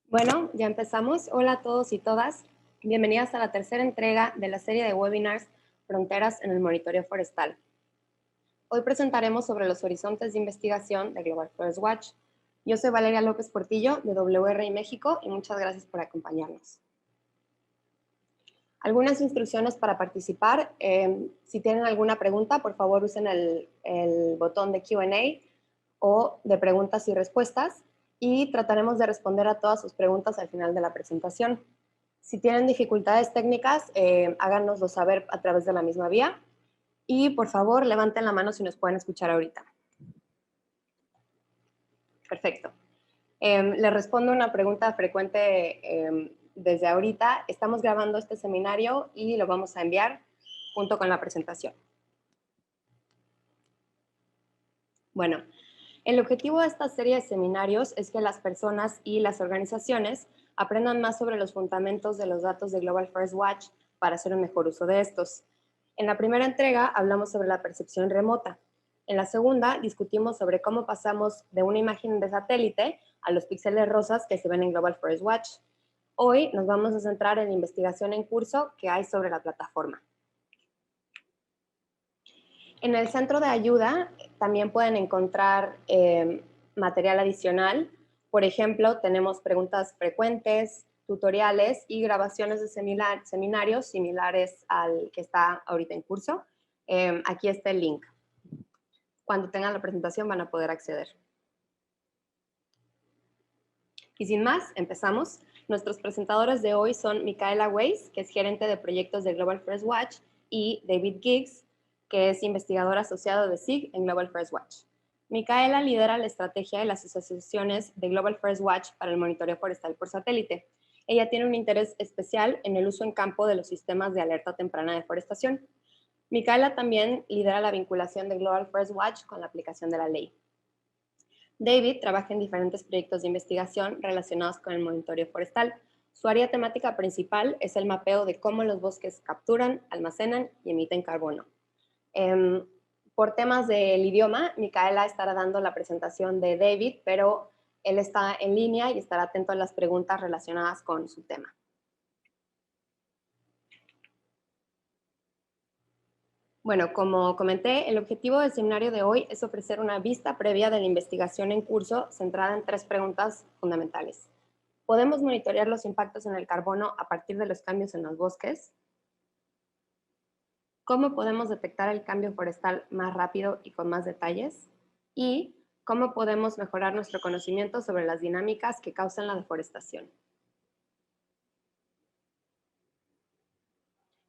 Bueno, ya empezamos. Hola a todos y todas. Bienvenidas a la tercera entrega de la serie de webinars Fronteras en el Monitoreo Forestal. Hoy presentaremos sobre los horizontes de investigación de Global Forest Watch. Yo soy Valeria López Portillo de WRI México y muchas gracias por acompañarnos. Algunas instrucciones para participar. Si tienen alguna pregunta, por favor usen el botón de Q&A o de preguntas y respuestas y trataremos de responder a todas sus preguntas al final de la presentación. Si tienen dificultades técnicas, háganoslo saber a través de la misma vía y por favor levanten la mano si nos pueden escuchar ahorita. Perfecto. Les respondo una pregunta frecuente desde ahorita. Estamos grabando este seminario y lo vamos a enviar junto con la presentación. Bueno, el objetivo de esta serie de seminarios es que las personas y las organizaciones aprendan más sobre los fundamentos de los datos de Global Forest Watch para hacer un mejor uso de estos. En la primera entrega hablamos sobre la percepción remota. En la segunda discutimos sobre cómo pasamos de una imagen de satélite a los píxeles rosas que se ven en Global Forest Watch. Hoy nos vamos a centrar en la investigación en curso que hay sobre la plataforma. En el centro de ayuda también pueden encontrar material adicional. Por ejemplo, tenemos preguntas frecuentes, tutoriales y grabaciones de seminarios similares al que está ahorita en curso. Aquí está el link. Cuando tengan la presentación van a poder acceder. Y sin más, empezamos. Nuestros presentadores de hoy son Micaela Weiss, que es gerente de proyectos de Global Forest Watch, y David Giggs, que es investigador asociado de SIG en Global Forest Watch. Micaela lidera la estrategia de las asociaciones de Global Forest Watch para el monitoreo forestal por satélite. Ella tiene un interés especial en el uso en campo de los sistemas de alerta temprana de deforestación. Micaela también lidera la vinculación de Global Forest Watch con la aplicación de la ley. David trabaja en diferentes proyectos de investigación relacionados con el monitoreo forestal. Su área temática principal es el mapeo de cómo los bosques capturan, almacenan y emiten carbono. Por temas del idioma, Micaela estará dando la presentación de David, pero él está en línea y estará atento a las preguntas relacionadas con su tema. Bueno, como comenté, el objetivo del seminario de hoy es ofrecer una vista previa de la investigación en curso centrada en 3 preguntas fundamentales. ¿Podemos monitorear los impactos en el carbono a partir de los cambios en los bosques? ¿Cómo podemos detectar el cambio forestal más rápido y con más detalles? Y ¿cómo podemos mejorar nuestro conocimiento sobre las dinámicas que causan la deforestación?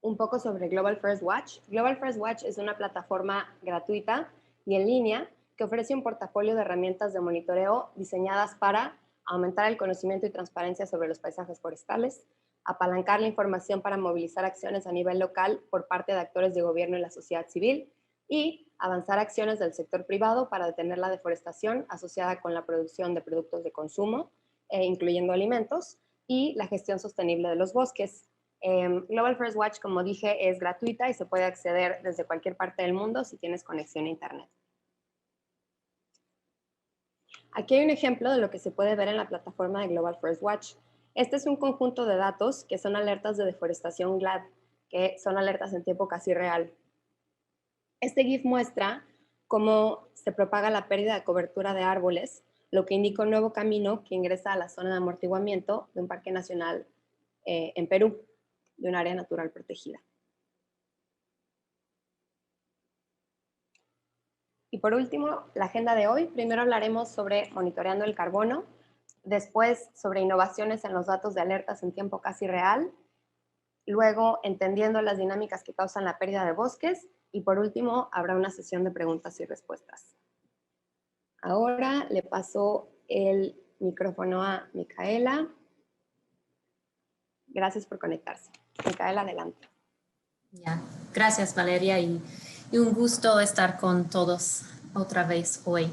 Un poco sobre Global Forest Watch. Global Forest Watch es una plataforma gratuita y en línea que ofrece un portafolio de herramientas de monitoreo diseñadas para aumentar el conocimiento y transparencia sobre los paisajes forestales, apalancar la información para movilizar acciones a nivel local por parte de actores de gobierno y la sociedad civil y avanzar acciones del sector privado para detener la deforestación asociada con la producción de productos de consumo, incluyendo alimentos, y la gestión sostenible de los bosques. Global Forest Watch, como dije, es gratuita y se puede acceder desde cualquier parte del mundo si tienes conexión a internet. Aquí hay un ejemplo de lo que se puede ver en la plataforma de Global Forest Watch. Este es un conjunto de datos que son alertas de deforestación GLAD, que son alertas en tiempo casi real. Este GIF muestra cómo se propaga la pérdida de cobertura de árboles, lo que indica un nuevo camino que ingresa a la zona de amortiguamiento de un parque nacional en Perú, de un área natural protegida. Y por último, la agenda de hoy. Primero hablaremos sobre monitoreando el carbono, después sobre innovaciones en los datos de alertas en tiempo casi real, luego entendiendo las dinámicas que causan la pérdida de bosques y por último habrá una sesión de preguntas y respuestas. Ahora le paso el micrófono a Micaela. Gracias por conectarse. Micaela, adelante. Ya, gracias Valeria y un gusto estar con todos otra vez hoy.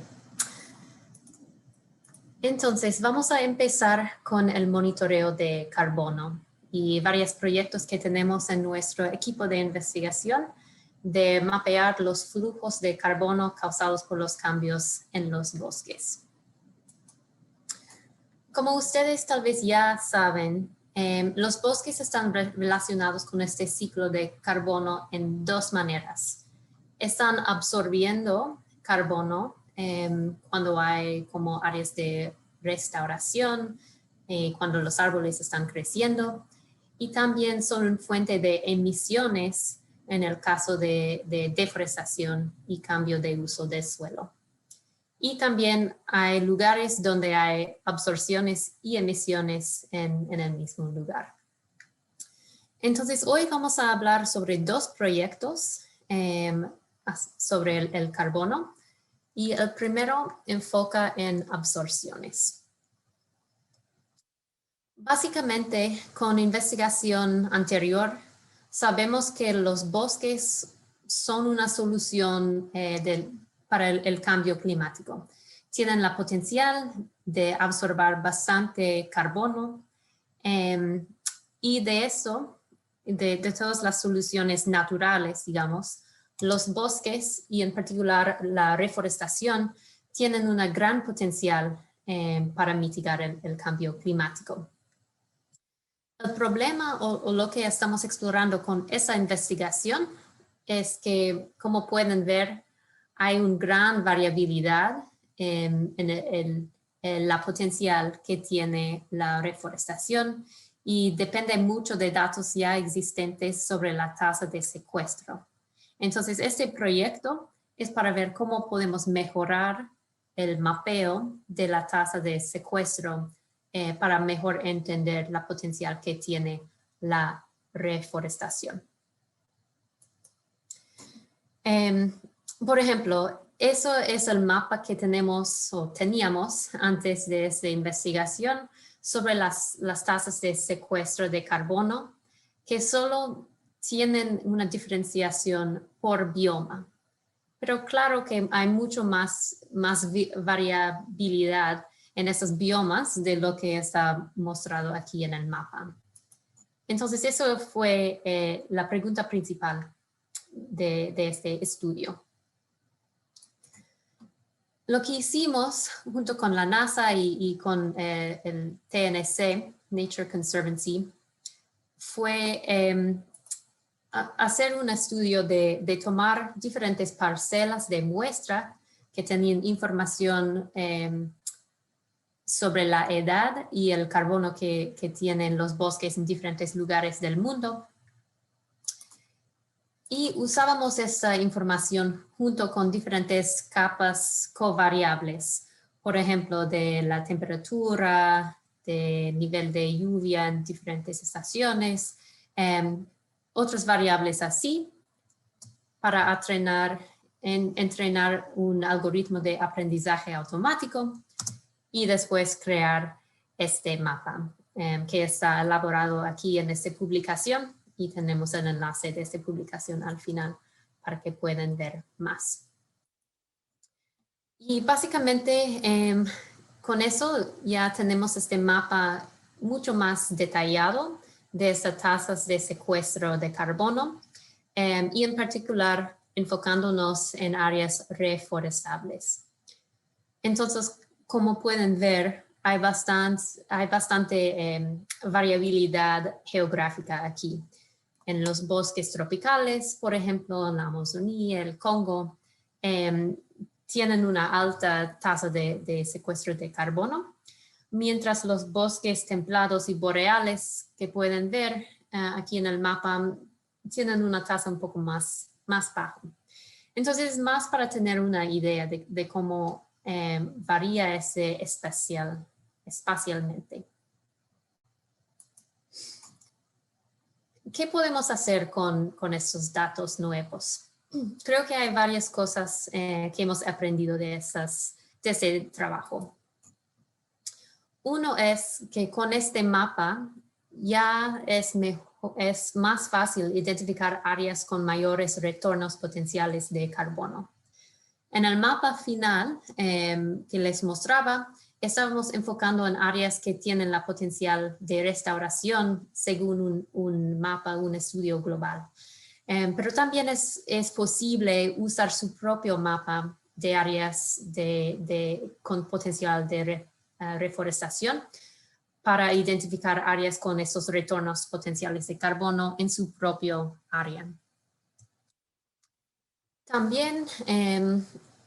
Entonces vamos a empezar con el monitoreo de carbono y varios proyectos que tenemos en nuestro equipo de investigación de mapear los flujos de carbono causados por los cambios en los bosques. Como ustedes tal vez ya saben, los bosques están relacionados con este ciclo de carbono en dos maneras. Están absorbiendo carbono cuando hay como áreas de restauración, cuando los árboles están creciendo, y también son una fuente de emisiones en el caso de deforestación y cambio de uso del suelo. Y también hay lugares donde hay absorciones y emisiones en el mismo lugar. Entonces, hoy vamos a hablar sobre dos proyectos sobre el carbono. Y el primero enfoca en absorciones. Básicamente, con investigación anterior, sabemos que los bosques son una solución para el cambio climático. Tienen la potencial de absorber bastante carbono y de eso, de todas las soluciones naturales, digamos, los bosques y en particular la reforestación tienen un gran potencial para mitigar el cambio climático. El problema o lo que estamos explorando con esa investigación es que, como pueden ver, hay una gran variabilidad en la potencial que tiene la reforestación y depende mucho de datos ya existentes sobre la tasa de secuestro. Entonces, este proyecto es para ver cómo podemos mejorar el mapeo de la tasa de secuestro para mejor entender la potencial que tiene la reforestación. Por ejemplo, eso es el mapa que tenemos o teníamos antes de esta investigación sobre las tasas de secuestro de carbono, que solo tienen una diferenciación por bioma. Pero claro que hay mucho más variabilidad en esos biomas de lo que está mostrado aquí en el mapa. Entonces, eso fue la pregunta principal de este estudio. Lo que hicimos junto con la NASA y con el TNC, Nature Conservancy, fue hacer un estudio de tomar diferentes parcelas de muestra que tenían información sobre la edad y el carbono que tienen los bosques en diferentes lugares del mundo. Y usábamos esa información junto con diferentes capas covariables, por ejemplo, de la temperatura, del nivel de lluvia en diferentes estaciones, otras variables así, para entrenar un algoritmo de aprendizaje automático y después crear este mapa que está elaborado aquí en esta publicación y tenemos el enlace de esta publicación al final para que puedan ver más. Y básicamente con eso ya tenemos este mapa mucho más detallado de esas tasas de secuestro de carbono y en particular enfocándonos en áreas reforestables. Entonces, como pueden ver, hay bastante variabilidad geográfica aquí. En los bosques tropicales, por ejemplo, en la Amazonía, el Congo, tienen una alta tasa de secuestro de carbono, mientras los bosques templados y boreales que pueden ver aquí en el mapa tienen una tasa un poco más baja. Entonces, más para tener una idea de cómo varía ese espacialmente. ¿Qué podemos hacer con estos datos nuevos? Creo que hay varias cosas que hemos aprendido de ese trabajo. Uno es que con este mapa ya es más fácil identificar áreas con mayores retornos potenciales de carbono. En el mapa final que les mostraba, estábamos enfocando en áreas que tienen la potencial de restauración según un mapa, un estudio global. Pero también es posible usar su propio mapa de áreas con potencial de reforestación para identificar áreas con esos retornos potenciales de carbono en su propio área. También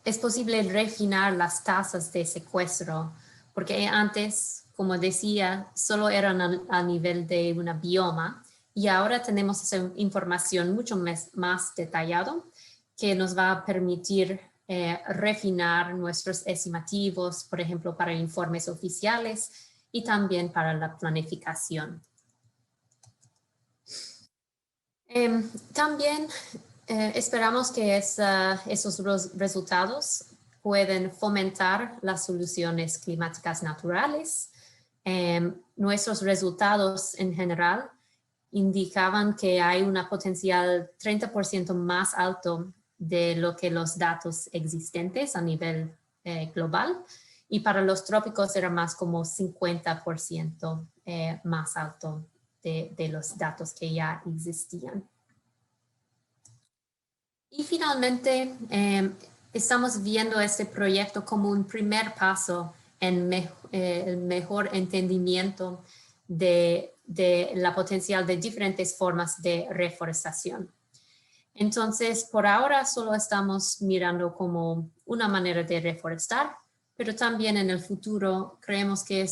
es posible refinar las tasas de secuestro, porque antes, como decía, solo eran a nivel de una bioma, y ahora tenemos esa información mucho más detallada que nos va a permitir refinar nuestros estimativos, por ejemplo, para informes oficiales y también para la planificación. También esperamos que esos resultados pueden fomentar las soluciones climáticas naturales. Nuestros resultados en general indicaban que hay una potencial 30% más alto de lo que los datos existentes a nivel global, y para los trópicos era más como 50% más alto de los datos que ya existían. Y finalmente, estamos viendo este proyecto como un primer paso en el mejor entendimiento de la potencial de diferentes formas de reforestación. Entonces, por ahora solo estamos mirando como una manera de reforestar, pero también en el futuro creemos que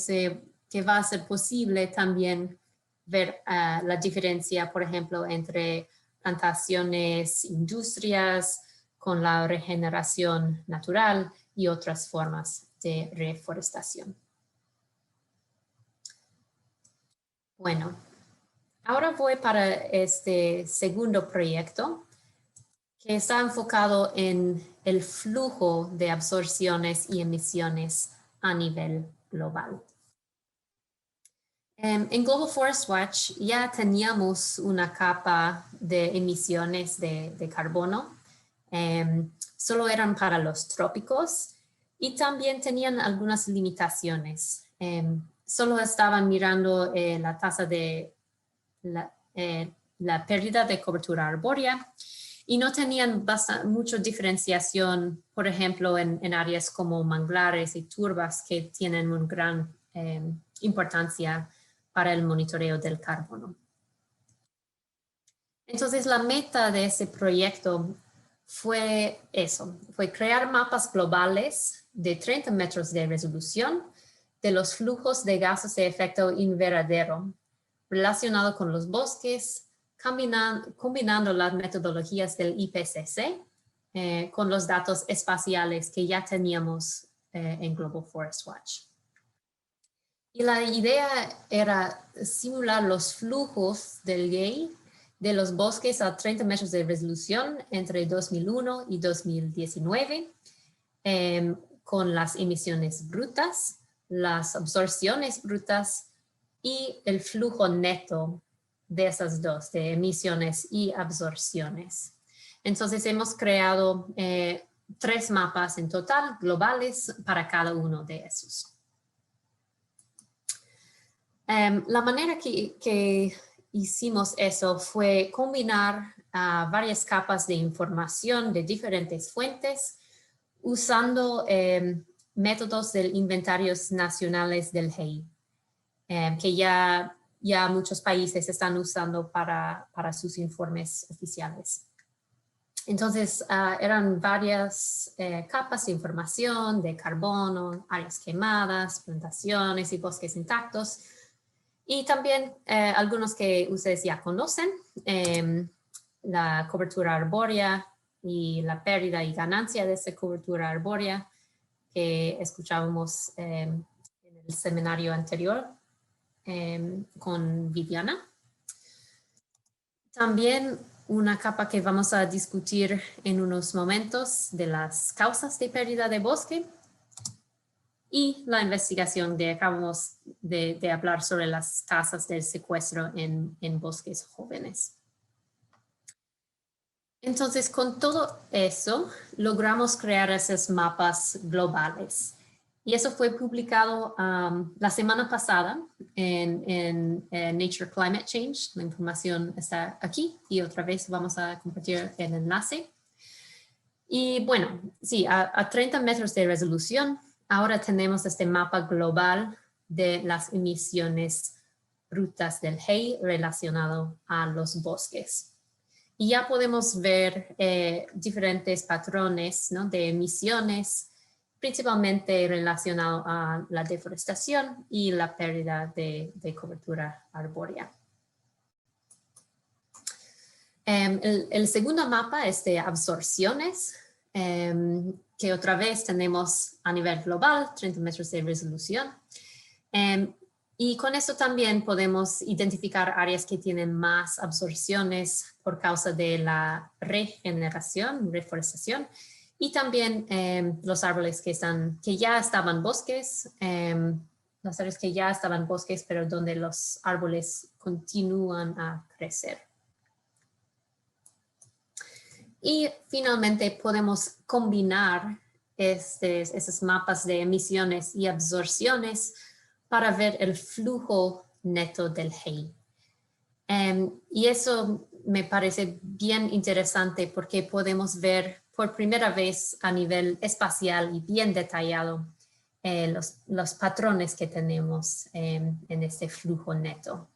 va a ser posible también ver la diferencia, por ejemplo, entre plantaciones, industrias, con la regeneración natural y otras formas de reforestación. Bueno, ahora voy para este segundo proyecto que está enfocado en el flujo de absorciones y emisiones a nivel global. En Global Forest Watch ya teníamos una capa de emisiones de carbono. Solo eran para los trópicos y también tenían algunas limitaciones. Solo estaban mirando la tasa de la pérdida de cobertura arbórea y no tenían mucha diferenciación, por ejemplo, en áreas como manglares y turbas que tienen una gran importancia para el monitoreo del carbono. Entonces, la meta de ese proyecto fue fue crear mapas globales de 30 metros de resolución de los flujos de gases de efecto invernadero relacionados con los bosques, combinando las metodologías del IPCC con los datos espaciales que ya teníamos en Global Forest Watch. Y la idea era simular los flujos del GEI de los bosques a 30 metros de resolución entre 2001 y 2019, con las emisiones brutas, las absorciones brutas y el flujo neto de esas dos, de emisiones y absorciones. Entonces hemos creado 3 mapas en total globales para cada uno de esos. La manera que hicimos eso fue combinar varias capas de información de diferentes fuentes usando métodos de inventarios nacionales del GEI, que ya muchos países están usando para sus informes oficiales. Entonces, eran varias capas de información de carbono, áreas quemadas, plantaciones y bosques intactos. Y también algunos que ustedes ya conocen, la cobertura arbórea y la pérdida y ganancia de esa cobertura arbórea que escuchábamos en el seminario anterior con Viviana. También una capa que vamos a discutir en unos momentos de las causas de pérdida de bosque y la investigación acabamos de hablar sobre las tasas del secuestro en bosques jóvenes. Entonces, con todo eso, logramos crear esos mapas globales. Y eso fue publicado la semana pasada en Nature Climate Change. La información está aquí y otra vez vamos a compartir el enlace. Y bueno, sí, a 30 metros de resolución, ahora tenemos este mapa global de las emisiones brutas del HEI relacionado a los bosques. Y ya podemos ver diferentes patrones, ¿no?, de emisiones, principalmente relacionado a la deforestación y la pérdida de cobertura arbórea. El segundo mapa es de absorciones, que otra vez tenemos a nivel global, 30 metros de resolución. Y con esto también podemos identificar áreas que tienen más absorciones por causa de la regeneración, reforestación, y también los árboles que ya estaban bosques, las áreas que ya estaban bosques, pero donde los árboles continúan a crecer. Y finalmente podemos combinar esos mapas de emisiones y absorciones para ver el flujo neto del HEI. Y eso me parece bien interesante porque podemos ver por primera vez a nivel espacial y bien detallado los patrones que tenemos en este flujo neto.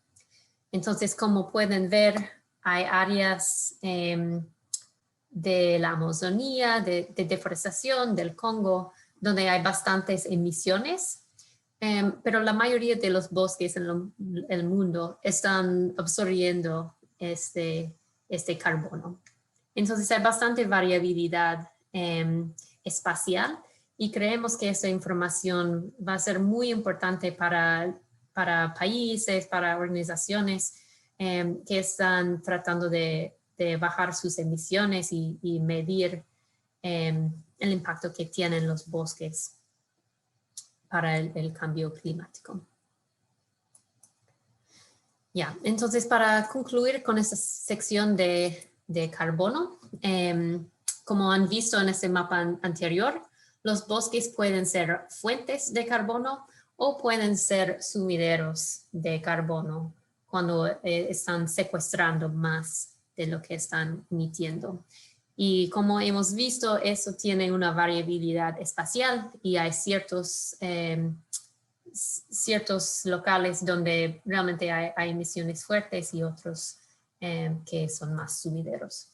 Entonces, como pueden ver, hay áreas de la Amazonía, de deforestación, del Congo, donde hay bastantes emisiones, pero la mayoría de los bosques en el mundo están absorbiendo este carbono. Entonces hay bastante variabilidad espacial y creemos que esta información va a ser muy importante para países, para organizaciones que están tratando de bajar sus emisiones y medir el impacto que tienen los bosques para el cambio climático. Ya, entonces para concluir con esta sección de carbono, como han visto en este mapa anterior, los bosques pueden ser fuentes de carbono o pueden ser sumideros de carbono cuando están secuestrando más de lo que están emitiendo. Y como hemos visto, eso tiene una variabilidad espacial y hay ciertos locales donde realmente hay emisiones fuertes y otros que son más sumideros.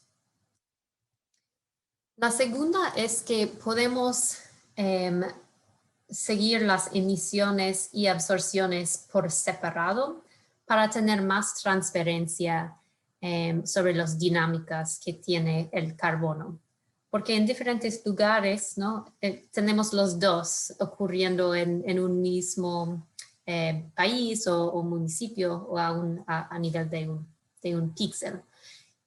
La segunda es que podemos seguir las emisiones y absorciones por separado para tener más transparencia sobre las dinámicas que tiene el carbono. Porque en diferentes lugares, ¿no?, tenemos los dos ocurriendo en un mismo país o municipio o a nivel de un píxel.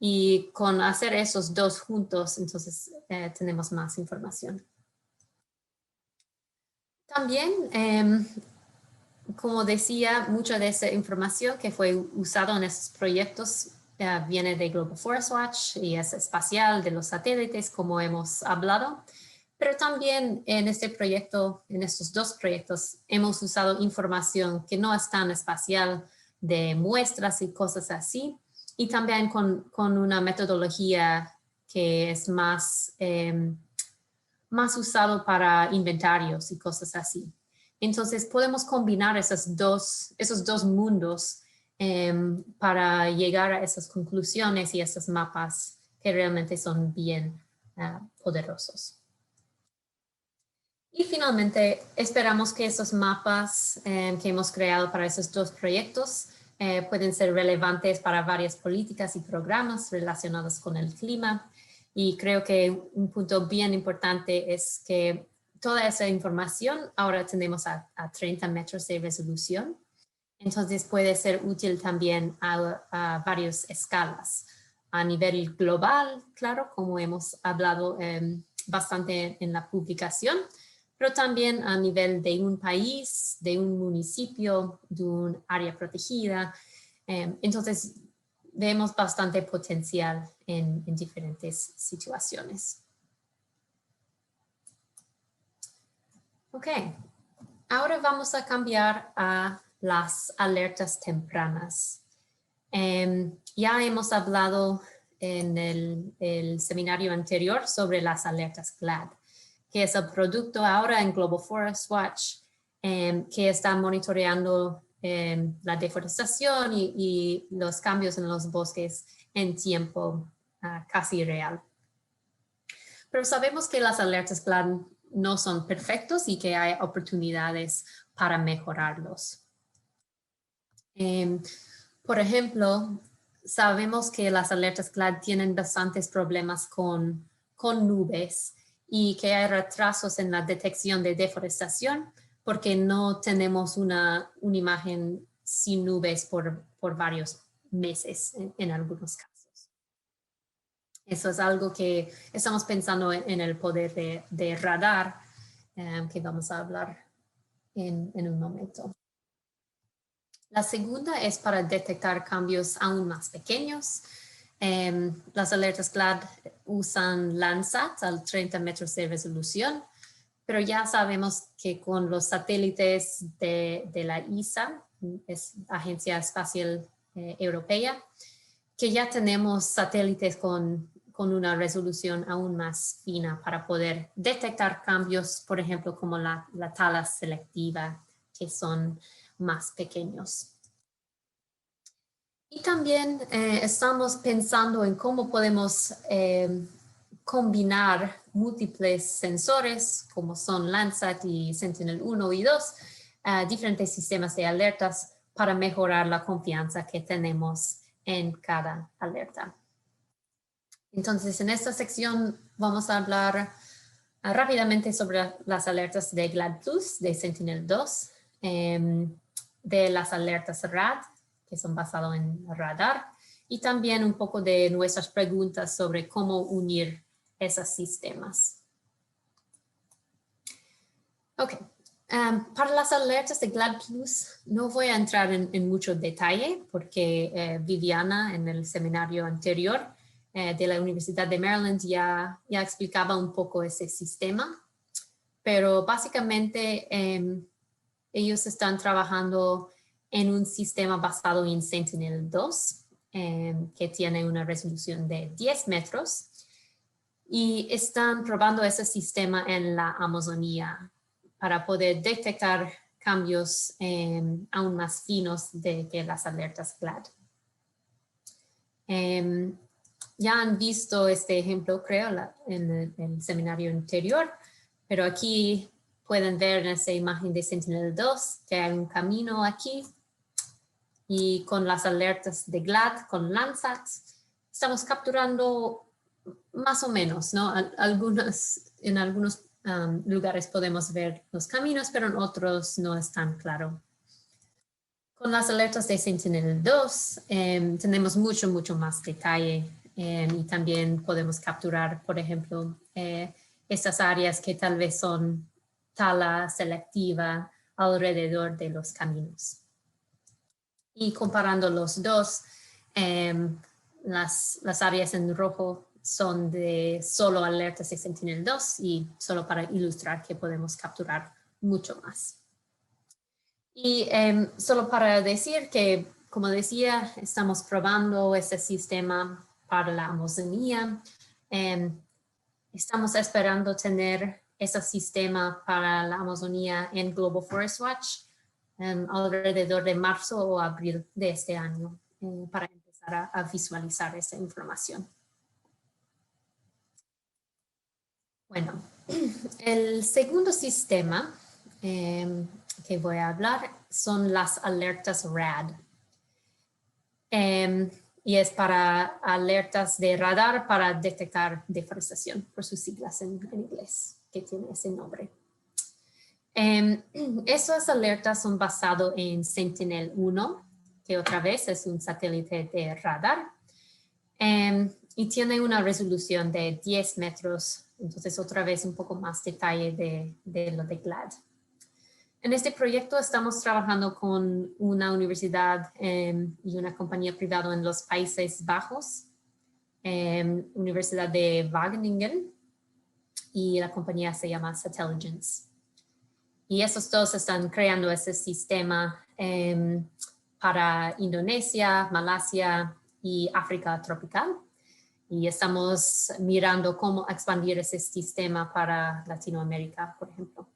Y con hacer esos dos juntos, entonces tenemos más información. También, como decía, mucha de esa información que fue usada en estos proyectos viene de Global Forest Watch y es espacial, de los satélites, como hemos hablado. Pero también en estos dos proyectos, hemos usado información que no es tan espacial, de muestras y cosas así, y también con una metodología que es más usado para inventarios y cosas así. Entonces podemos combinar esos dos mundos para llegar a esas conclusiones y esos mapas que realmente son bien poderosos. Y finalmente, esperamos que esos mapas que hemos creado para esos dos proyectos pueden ser relevantes para varias políticas y programas relacionados con el clima. Y creo que un punto bien importante es que toda esa información ahora tenemos a 30 metros de resolución. Entonces puede ser útil también a varias escalas. A nivel global, claro, como hemos hablado bastante en la publicación, pero también a nivel de un país, de un municipio, de un área protegida. Entonces vemos bastante potencial en diferentes situaciones. Ok, ahora vamos a cambiar a las alertas tempranas. Ya hemos hablado en el seminario anterior sobre las alertas GLAD, que es el producto ahora en Global Forest Watch, que está monitoreando la deforestación y los cambios en los bosques en tiempo casi real. Pero sabemos que las alertas GLAD no son perfectos y que hay oportunidades para mejorarlos. Por ejemplo, sabemos que las alertas GLAD tienen bastantes problemas con nubes y que hay retrasos en la detección de deforestación porque no tenemos una imagen sin nubes por varios meses en algunos casos. Eso es algo que estamos pensando en el poder de radar, que vamos a hablar en un momento. La segunda es para detectar cambios aún más pequeños. Las alertas GLAD usan Landsat a 30 metros de resolución, pero ya sabemos que con los satélites de la ESA, es Agencia Espacial Europea, que ya tenemos satélites con una resolución aún más fina para poder detectar cambios, por ejemplo, como la tala selectiva, que son más pequeños. Y también estamos pensando en cómo podemos combinar múltiples sensores, como son Landsat y Sentinel-1 y 2, diferentes sistemas de alertas para mejorar la confianza que tenemos en cada alerta. Entonces, en esta sección vamos a hablar rápidamente sobre las alertas de GLAD+, de Sentinel-2, de las alertas RAD, que son basadas en radar, y también un poco de nuestras preguntas sobre cómo unir esos sistemas. Ok, para las alertas de GLAD+, no voy a entrar en mucho detalle porque Viviana en el seminario anterior de la Universidad de Maryland ya explicaba un poco ese sistema, pero básicamente ellos están trabajando en un sistema basado en Sentinel-2, que tiene una resolución de 10 metros, y están probando ese sistema en la Amazonía para poder detectar cambios aún más finos que las alertas GLAD. Ya han visto este ejemplo, creo, en el seminario anterior, pero aquí pueden ver en esa imagen de Sentinel-2 que hay un camino aquí y con las alertas de GLAD, con Landsat, estamos capturando más o menos, ¿no? En algunos lugares podemos ver los caminos, pero en otros no es tan claro. Con las alertas de Sentinel-2 tenemos mucho más detalle y también podemos capturar, por ejemplo, estas áreas que tal vez son tala selectiva alrededor de los caminos. Y comparando los dos, las áreas en rojo son de solo alertas de Sentinel-2 y solo para ilustrar que podemos capturar mucho más. Y solo para decir que, como decía, estamos probando este sistema para la Amazonía. Estamos esperando tener ese sistema para la Amazonía en Global Forest Watch alrededor de marzo o abril de este año para empezar a visualizar esa información. Bueno, el segundo sistema que voy a hablar son las alertas RAD. Y es para alertas de radar para detectar deforestación, por sus siglas en inglés, que tiene ese nombre. Esas alertas son basadas en Sentinel-1, que otra vez es un satélite de radar, y tiene una resolución de 10 metros, entonces otra vez un poco más detalle de lo de GLAD. En este proyecto estamos trabajando con una universidad y una compañía privada en los Países Bajos, Universidad de Wageningen, y la compañía se llama Satelligence. Y esos dos están creando ese sistema para Indonesia, Malasia y África tropical. y estamos mirando cómo expandir ese sistema para Latinoamérica, por ejemplo.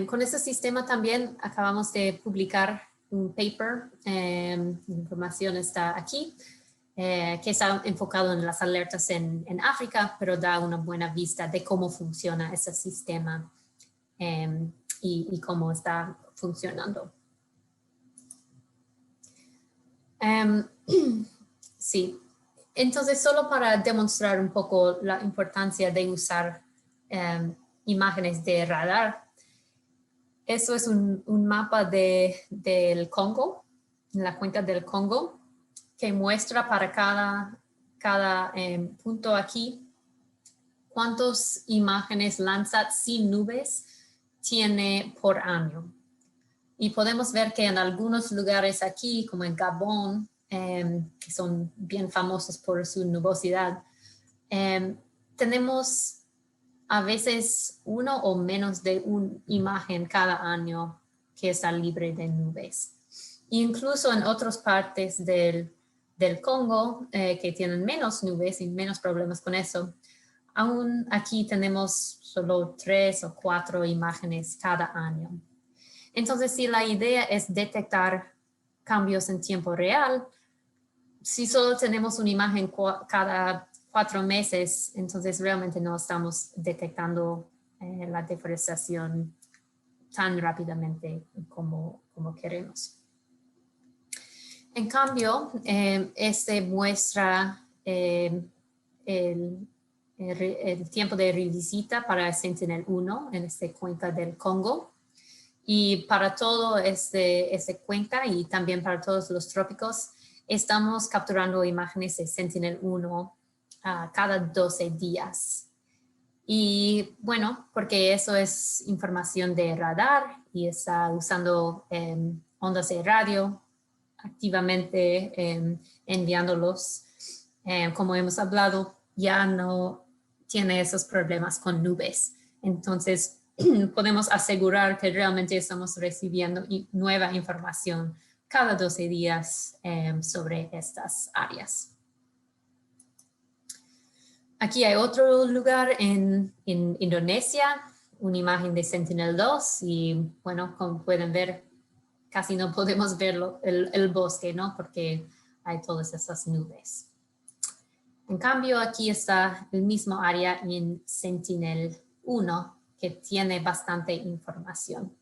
Con este sistema también acabamos de publicar un paper, la información está aquí, que está enfocado en las alertas en África, pero da una buena vista de cómo funciona ese sistema y cómo está funcionando. Sí, entonces solo para demostrar un poco la importancia de usar imágenes de radar, eso es un mapa del Congo, la cuenca del Congo, que muestra para cada punto aquí cuántas imágenes Landsat sin nubes tiene por año. Y podemos ver que en algunos lugares aquí, como en Gabón, que son bien famosos por su nubosidad, tenemos a veces uno o menos de una imagen cada año que está libre de nubes. Incluso en otras partes del Congo, que tienen menos nubes y menos problemas con eso, aún aquí tenemos solo 3 o 4 imágenes cada año. Entonces, si la idea es detectar cambios en tiempo real, si solo tenemos una imagen cada 4 meses, entonces realmente no estamos detectando la deforestación tan rápidamente como queremos. En cambio, este muestra el tiempo de revisita para Sentinel-1 en esta cuenca del Congo. Y para todo este cuenca y también para todos los trópicos, estamos capturando imágenes de Sentinel-1 cada 12 días. Y bueno, porque eso es información de radar y está usando ondas de radio activamente enviándolos. Como hemos hablado, ya no tiene esos problemas con nubes. Entonces, podemos asegurar que realmente estamos recibiendo nueva información cada 12 días sobre estas áreas. Aquí hay otro lugar en Indonesia, una imagen de Sentinel-2 y bueno, como pueden ver, casi no podemos ver el bosque, ¿no? Porque hay todas esas nubes. En cambio, aquí está el mismo área en Sentinel-1, que tiene bastante información.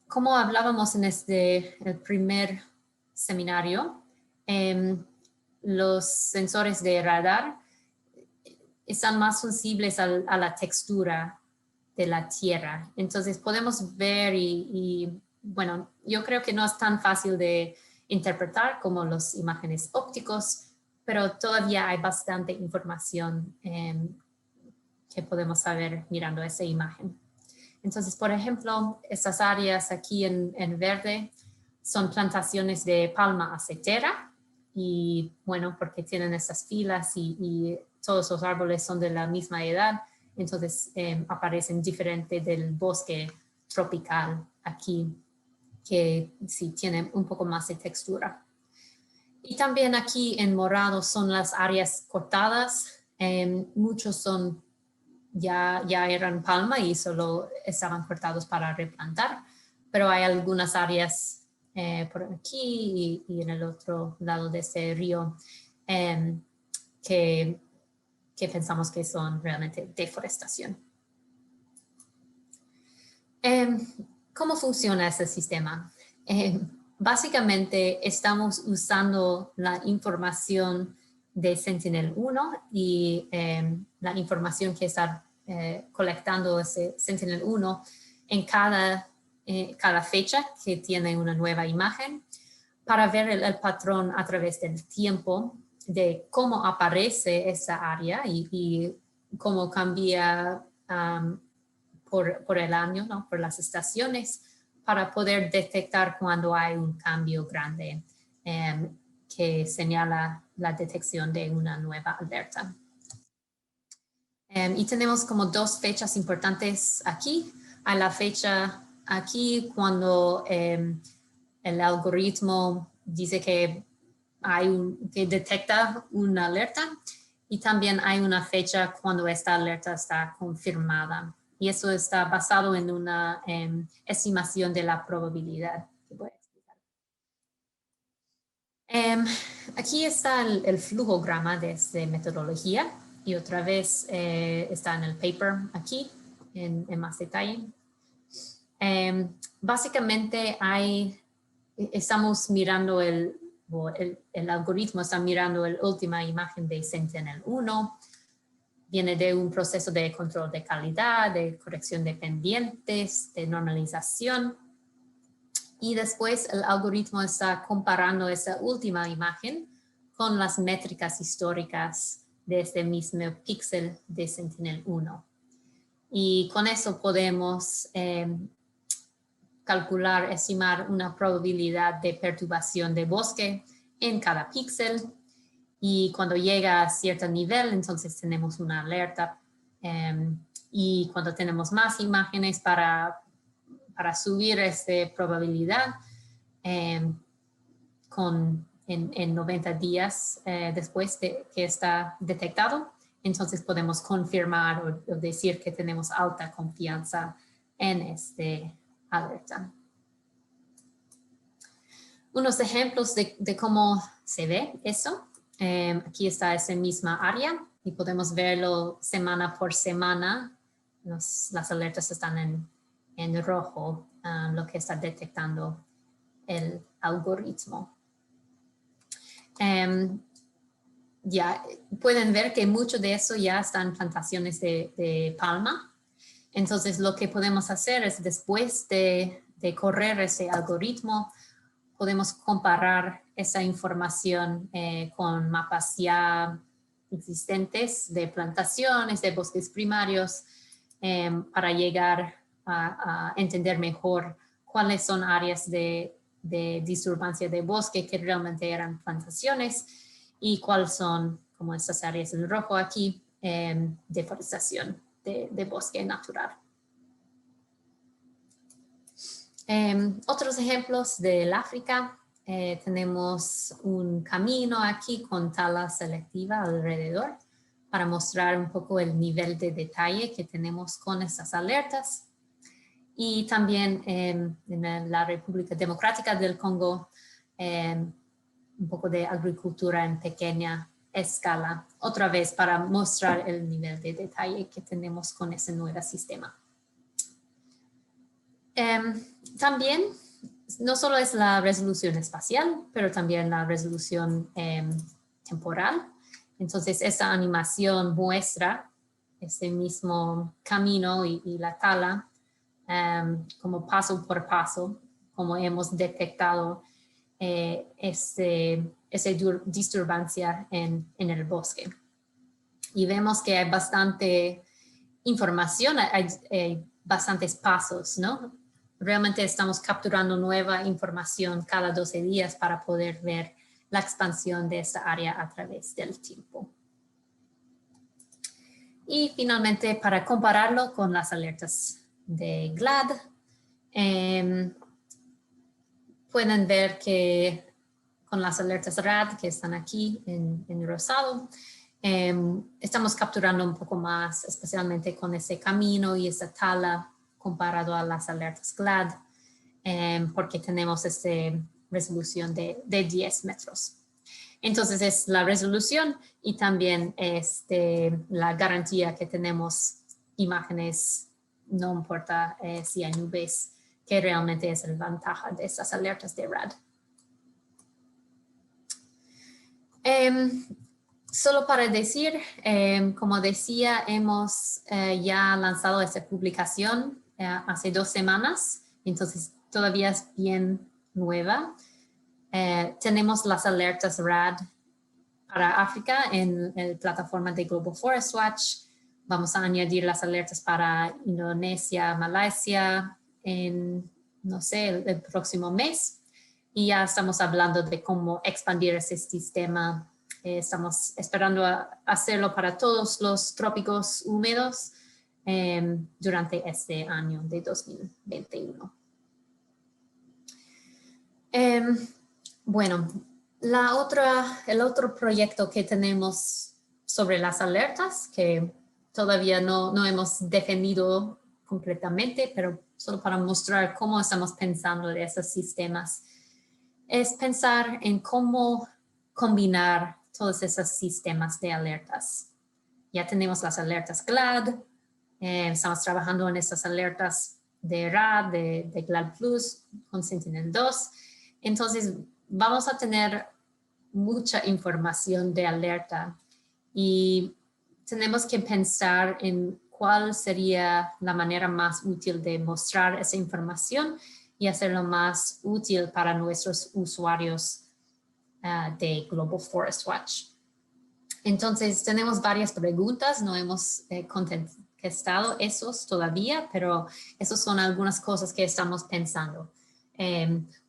Como hablábamos en el primer seminario, los sensores de radar están más sensibles a la textura de la tierra. Entonces podemos ver y bueno, yo creo que no es tan fácil de interpretar como las imágenes ópticos, pero todavía hay bastante información que podemos saber mirando esa imagen. Entonces, por ejemplo, estas áreas aquí en verde son plantaciones de palma aceitera y bueno, porque tienen esas filas y todos los árboles son de la misma edad, entonces aparecen diferente del bosque tropical aquí, que sí tiene un poco más de textura. Y también aquí en morado son las áreas cortadas, muchos son ya eran palma y solo estaban cortados para replantar, pero hay algunas áreas por aquí y en el otro lado de ese río que pensamos que son realmente deforestación. ¿Cómo funciona ese sistema? Básicamente estamos usando la información de Sentinel-1 y la información que está colectando ese Sentinel-1 en cada fecha que tiene una nueva imagen para ver el patrón a través del tiempo de cómo aparece esa área y cómo cambia por el año, ¿no? Por las estaciones, para poder detectar cuando hay un cambio grande que señala la detección de una nueva alerta. Y tenemos como 2 fechas importantes aquí. A la fecha aquí cuando el algoritmo dice que que detecta una alerta y también hay una fecha cuando esta alerta está confirmada. Y eso está basado en una estimación de la probabilidad. Aquí está el flujograma de esta metodología y otra vez está en el paper aquí en más detalle. Básicamente estamos mirando el algoritmo está mirando la última imagen de Sentinel-1. Viene de un proceso de control de calidad, de corrección de pendientes, de normalización. Y después el algoritmo está comparando esa última imagen con las métricas históricas de este mismo píxel de Sentinel-1. Y con eso podemos calcular, estimar una probabilidad de perturbación de bosque en cada píxel. Y cuando llega a cierto nivel, entonces tenemos una alerta. Y cuando tenemos más imágenes para subir esta probabilidad en 90 días después de que está detectado, entonces podemos confirmar o decir que tenemos alta confianza en esta alerta. Unos ejemplos de cómo se ve eso. Aquí está esa misma área y podemos verlo semana por semana. Las alertas están en rojo, lo que está detectando el algoritmo. Ya pueden ver que mucho de eso ya está en plantaciones de palma. Entonces lo que podemos hacer es después de correr ese algoritmo, podemos comparar esa información con mapas ya existentes de plantaciones, de bosques primarios, para llegar a entender mejor cuáles son áreas de disturbancia de bosque que realmente eran plantaciones y cuáles son, como estas áreas en rojo aquí, deforestación de bosque natural. Otros ejemplos del África, tenemos un camino aquí con tala selectiva alrededor para mostrar un poco el nivel de detalle que tenemos con estas alertas. Y también en la República Democrática del Congo, un poco de agricultura en pequeña escala, otra vez para mostrar el nivel de detalle que tenemos con ese nuevo sistema. También, no solo es la resolución espacial, pero también la resolución temporal. Entonces, esta animación muestra ese mismo camino y la tala como paso por paso, como hemos detectado esa disturbancia en el bosque. Y vemos que hay bastante información, hay bastantes pasos, ¿no? Realmente estamos capturando nueva información cada 12 días para poder ver la expansión de esta área a través del tiempo. Y finalmente, para compararlo con las alertas de GLAD, pueden ver que con las alertas RAD que están aquí en rosado, estamos capturando un poco más, especialmente con ese camino y esa tala comparado a las alertas GLAD, porque tenemos esta resolución de 10 metros. Entonces es la resolución y también la garantía que tenemos imágenes, no importa si hay nubes, que realmente es la ventaja de estas alertas de RAD. Solo para decir, como decía, hemos ya lanzado esta publicación hace 2 semanas, entonces todavía es bien nueva. Tenemos las alertas RAD para África en la plataforma de Global Forest Watch. Vamos a añadir las alertas para Indonesia, Malasia en, no sé, el próximo mes. Y ya estamos hablando de cómo expandir ese sistema. Estamos esperando a hacerlo para todos los trópicos húmedos durante este año de 2021. Bueno, El otro proyecto que tenemos sobre las alertas, que todavía no hemos definido completamente, pero solo para mostrar cómo estamos pensando de esos sistemas, es pensar en cómo combinar todos esos sistemas de alertas. Ya tenemos las alertas GLAD, estamos trabajando en estas alertas de RAD, de GLAD Plus, con Sentinel-2. Entonces, vamos a tener mucha información de alerta y tenemos que pensar en cuál sería la manera más útil de mostrar esa información y hacerlo más útil para nuestros usuarios de Global Forest Watch. Entonces, tenemos varias preguntas, no hemos contestado esos todavía, pero esas son algunas cosas que estamos pensando.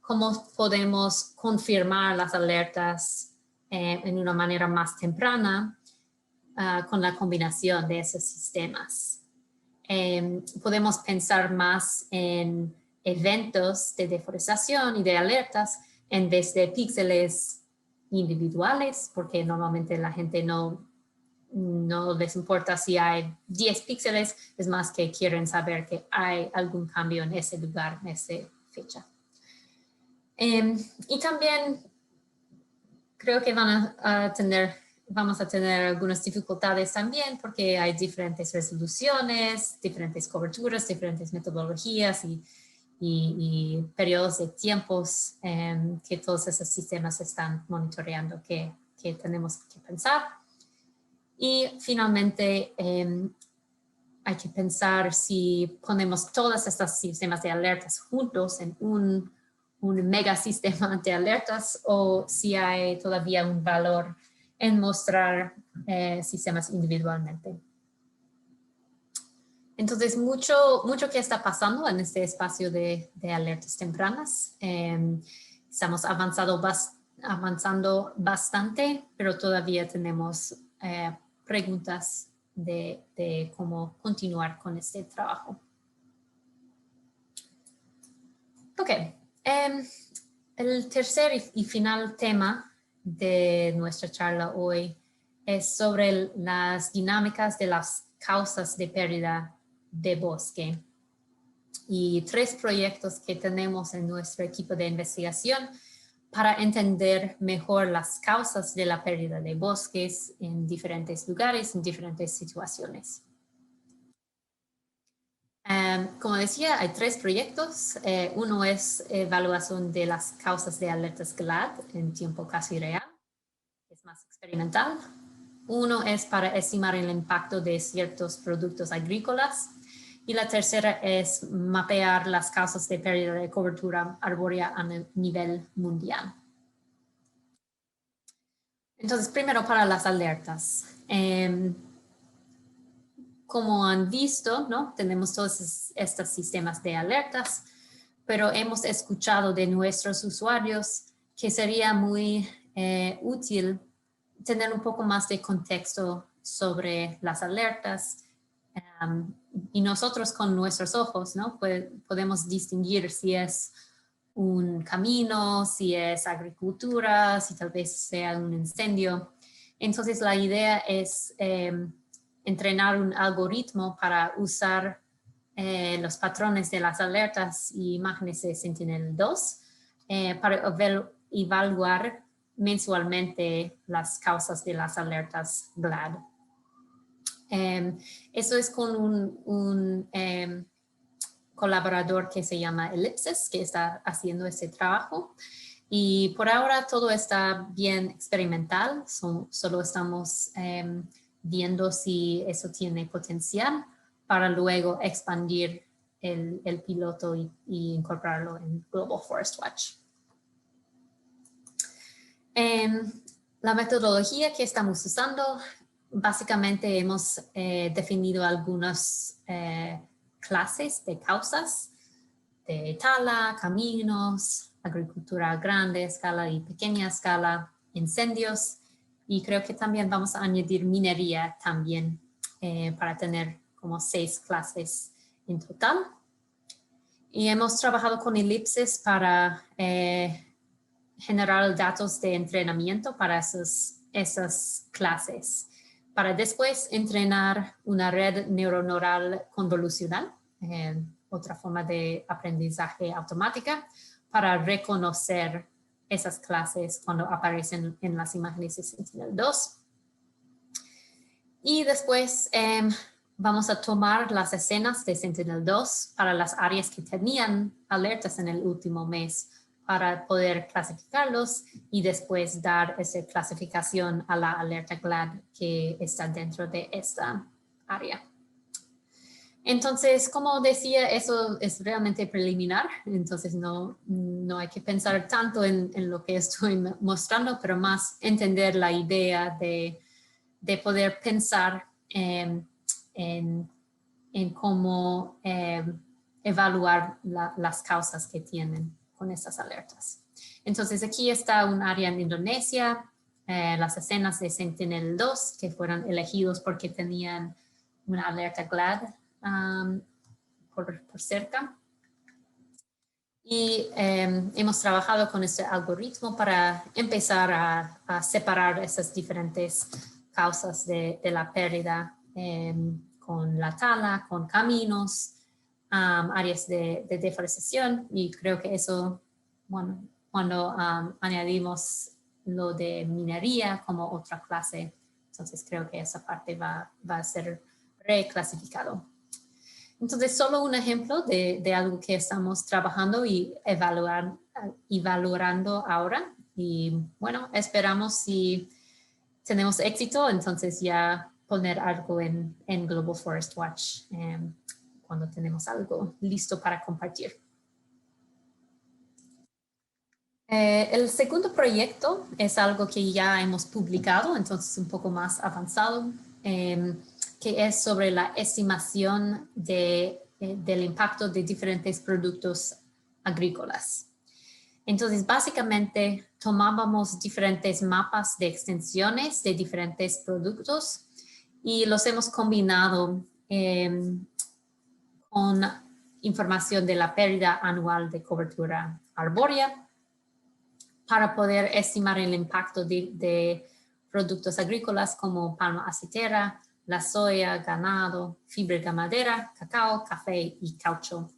¿Cómo podemos confirmar las alertas en una manera más temprana con la combinación de esos sistemas? Podemos pensar más en eventos de deforestación y de alertas en vez de píxeles individuales, porque normalmente la gente no les importa si hay 10 píxeles, es más que quieren saber que hay algún cambio en ese lugar, en esa fecha. Y también creo que vamos a tener algunas dificultades también porque hay diferentes resoluciones, diferentes coberturas, diferentes metodologías y periodos de tiempos que todos esos sistemas están monitoreando que tenemos que pensar. Y finalmente hay que pensar si ponemos todos estos sistemas de alertas juntos en un mega sistema de alertas o si hay todavía un valor en mostrar sistemas individualmente. Entonces, mucho que está pasando en este espacio de alertas tempranas. Estamos avanzando bastante, pero todavía tenemos preguntas de cómo continuar con este trabajo. Ok, el tercer y final tema de nuestra charla hoy es sobre las dinámicas de las causas de pérdida de bosque y 3 proyectos que tenemos en nuestro equipo de investigación para entender mejor las causas de la pérdida de bosques en diferentes lugares, en diferentes situaciones. Como decía, hay 3 proyectos. Uno es evaluación de las causas de alertas GLAD en tiempo casi real, es más experimental. Uno es para estimar el impacto de ciertos productos agrícolas. Y la tercera es mapear las causas de pérdida de cobertura arbórea a nivel mundial. Entonces, primero para las alertas. Como han visto, ¿no? Tenemos todos estos sistemas de alertas, pero hemos escuchado de nuestros usuarios que sería muy útil tener un poco más de contexto sobre las alertas. Y nosotros con nuestros ojos, ¿no? Podemos distinguir si es un camino, si es agricultura, si tal vez sea un incendio. Entonces la idea es entrenar un algoritmo para usar los patrones de las alertas y imágenes de Sentinel-2 para evaluar mensualmente las causas de las alertas GLAD. Eso es con un colaborador que se llama Ellipsis, que está haciendo ese trabajo. Y por ahora todo está bien experimental, solo estamos viendo si eso tiene potencial para luego expandir el piloto y incorporarlo en Global Forest Watch. La metodología que estamos usando, básicamente hemos definido algunas clases de causas de tala, caminos, agricultura a grande escala y pequeña escala, incendios, y creo que también vamos a añadir minería también para tener como 6 clases en total. Y hemos trabajado con Ellipsis para generar datos de entrenamiento para esas clases, para después entrenar una red neuronal convolucional, otra forma de aprendizaje automática, para reconocer esas clases cuando aparecen en las imágenes de Sentinel-2. Y después vamos a tomar las escenas de Sentinel-2 para las áreas que tenían alertas en el último mes para poder clasificarlos y después dar esa clasificación a la alerta GLAD que está dentro de esta área. Entonces, como decía, eso es realmente preliminar, entonces no hay que pensar tanto en lo que estoy mostrando, pero más entender la idea de poder pensar en cómo evaluar las causas que tienen con estas alertas. Entonces aquí está un área en Indonesia, las escenas de Sentinel-2 que fueron elegidos porque tenían una alerta GLAD por cerca. Y hemos trabajado con este algoritmo para empezar a separar esas diferentes causas de la pérdida con la tala, con caminos, áreas de deforestación, y creo que eso, bueno, cuando añadimos lo de minería como otra clase, entonces creo que esa parte va a ser reclasificado. Entonces, solo un ejemplo de algo que estamos trabajando y valorando ahora. Y bueno, esperamos si tenemos éxito, entonces ya poner algo en Global Forest Watch cuando tenemos algo listo para compartir. El segundo proyecto es algo que ya hemos publicado, entonces un poco más avanzado, que es sobre la estimación del impacto de diferentes productos agrícolas. Entonces, básicamente, tomábamos diferentes mapas de extensiones de diferentes productos y los hemos combinado con información de la pérdida anual de cobertura arbórea para poder estimar el impacto de productos agrícolas como palma acetera, la soya, ganado, fibra ganadera, cacao, café y caucho.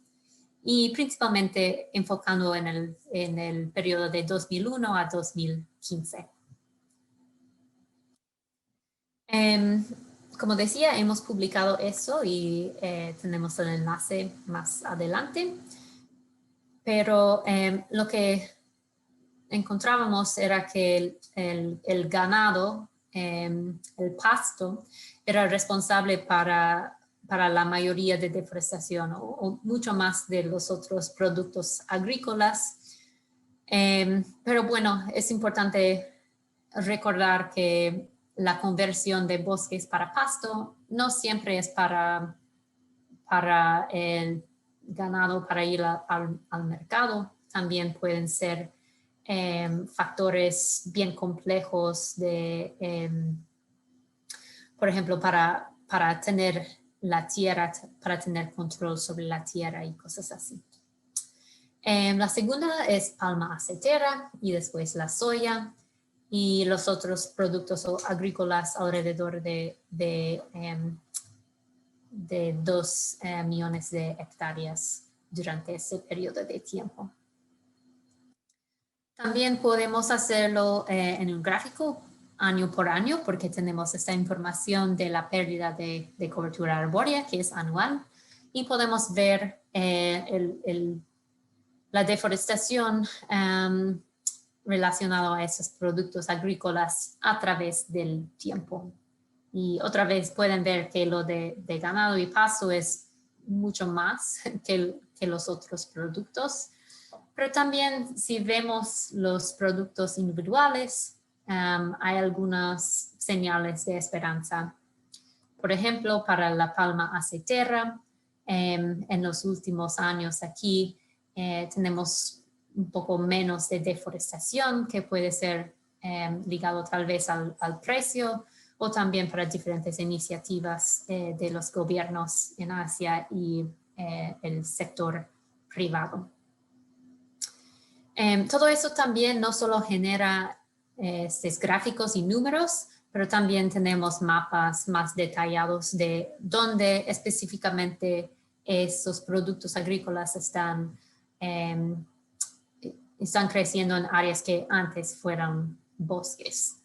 Y principalmente enfocando en el periodo de 2001 a 2015. Como decía, hemos publicado eso y tenemos el enlace más adelante. Pero lo que encontrábamos era que el ganado, el pasto, era responsable para la mayoría de deforestación o mucho más de los otros productos agrícolas. Pero bueno, es importante recordar que la conversión de bosques para pasto no siempre es para el ganado para ir al mercado. También pueden ser factores bien complejos por ejemplo, para tener la tierra, para tener control sobre la tierra y cosas así. La segunda es palma acetera y después la soya y los otros productos agrícolas alrededor de 2 millones de hectáreas durante ese periodo de tiempo. También podemos hacerlo en un gráfico año por año porque tenemos esta información de la pérdida de cobertura arbórea que es anual y podemos ver la deforestación relacionada a esos productos agrícolas a través del tiempo. Y otra vez pueden ver que lo de ganado y pasto es mucho más que los otros productos. Pero también si vemos los productos individuales, hay algunas señales de esperanza. Por ejemplo, para la palma acetera, en los últimos años aquí tenemos un poco menos de deforestación que puede ser ligado tal vez al precio o también para diferentes iniciativas de los gobiernos en Asia y el sector privado. Todo eso también no solo genera estos gráficos y números, pero también tenemos mapas más detallados de dónde específicamente esos productos agrícolas están creciendo en áreas que antes fueron bosques.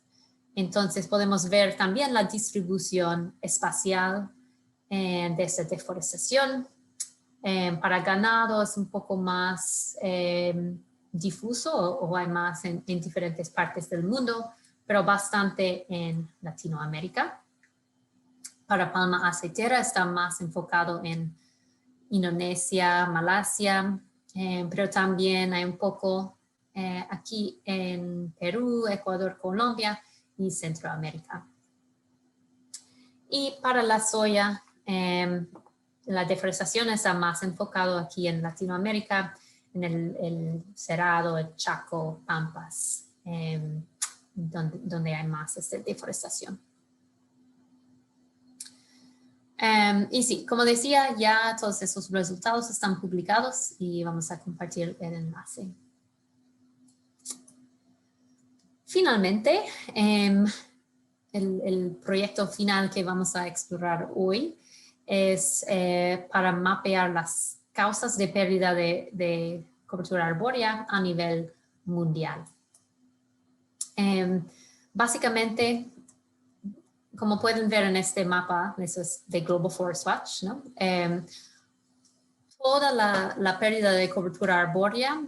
Entonces podemos ver también la distribución espacial de esta deforestación. Para ganado es un poco más difuso o hay más en diferentes partes del mundo, pero bastante en Latinoamérica. Para palma aceitera está más enfocado en Indonesia, Malasia, pero también hay un poco aquí en Perú, Ecuador, Colombia y Centroamérica. Y para la soya, la deforestación está más enfocado aquí en Latinoamérica, en el Cerrado, el Chaco, Pampas, donde hay más deforestación. Y sí, como decía, ya todos esos resultados están publicados y vamos a compartir el enlace. Finalmente, el proyecto final que vamos a explorar hoy es para mapear las causas de pérdida de cobertura arbórea a nivel mundial. Básicamente, como pueden ver en este mapa, eso es de Global Forest Watch, ¿no? Toda la pérdida de cobertura arbórea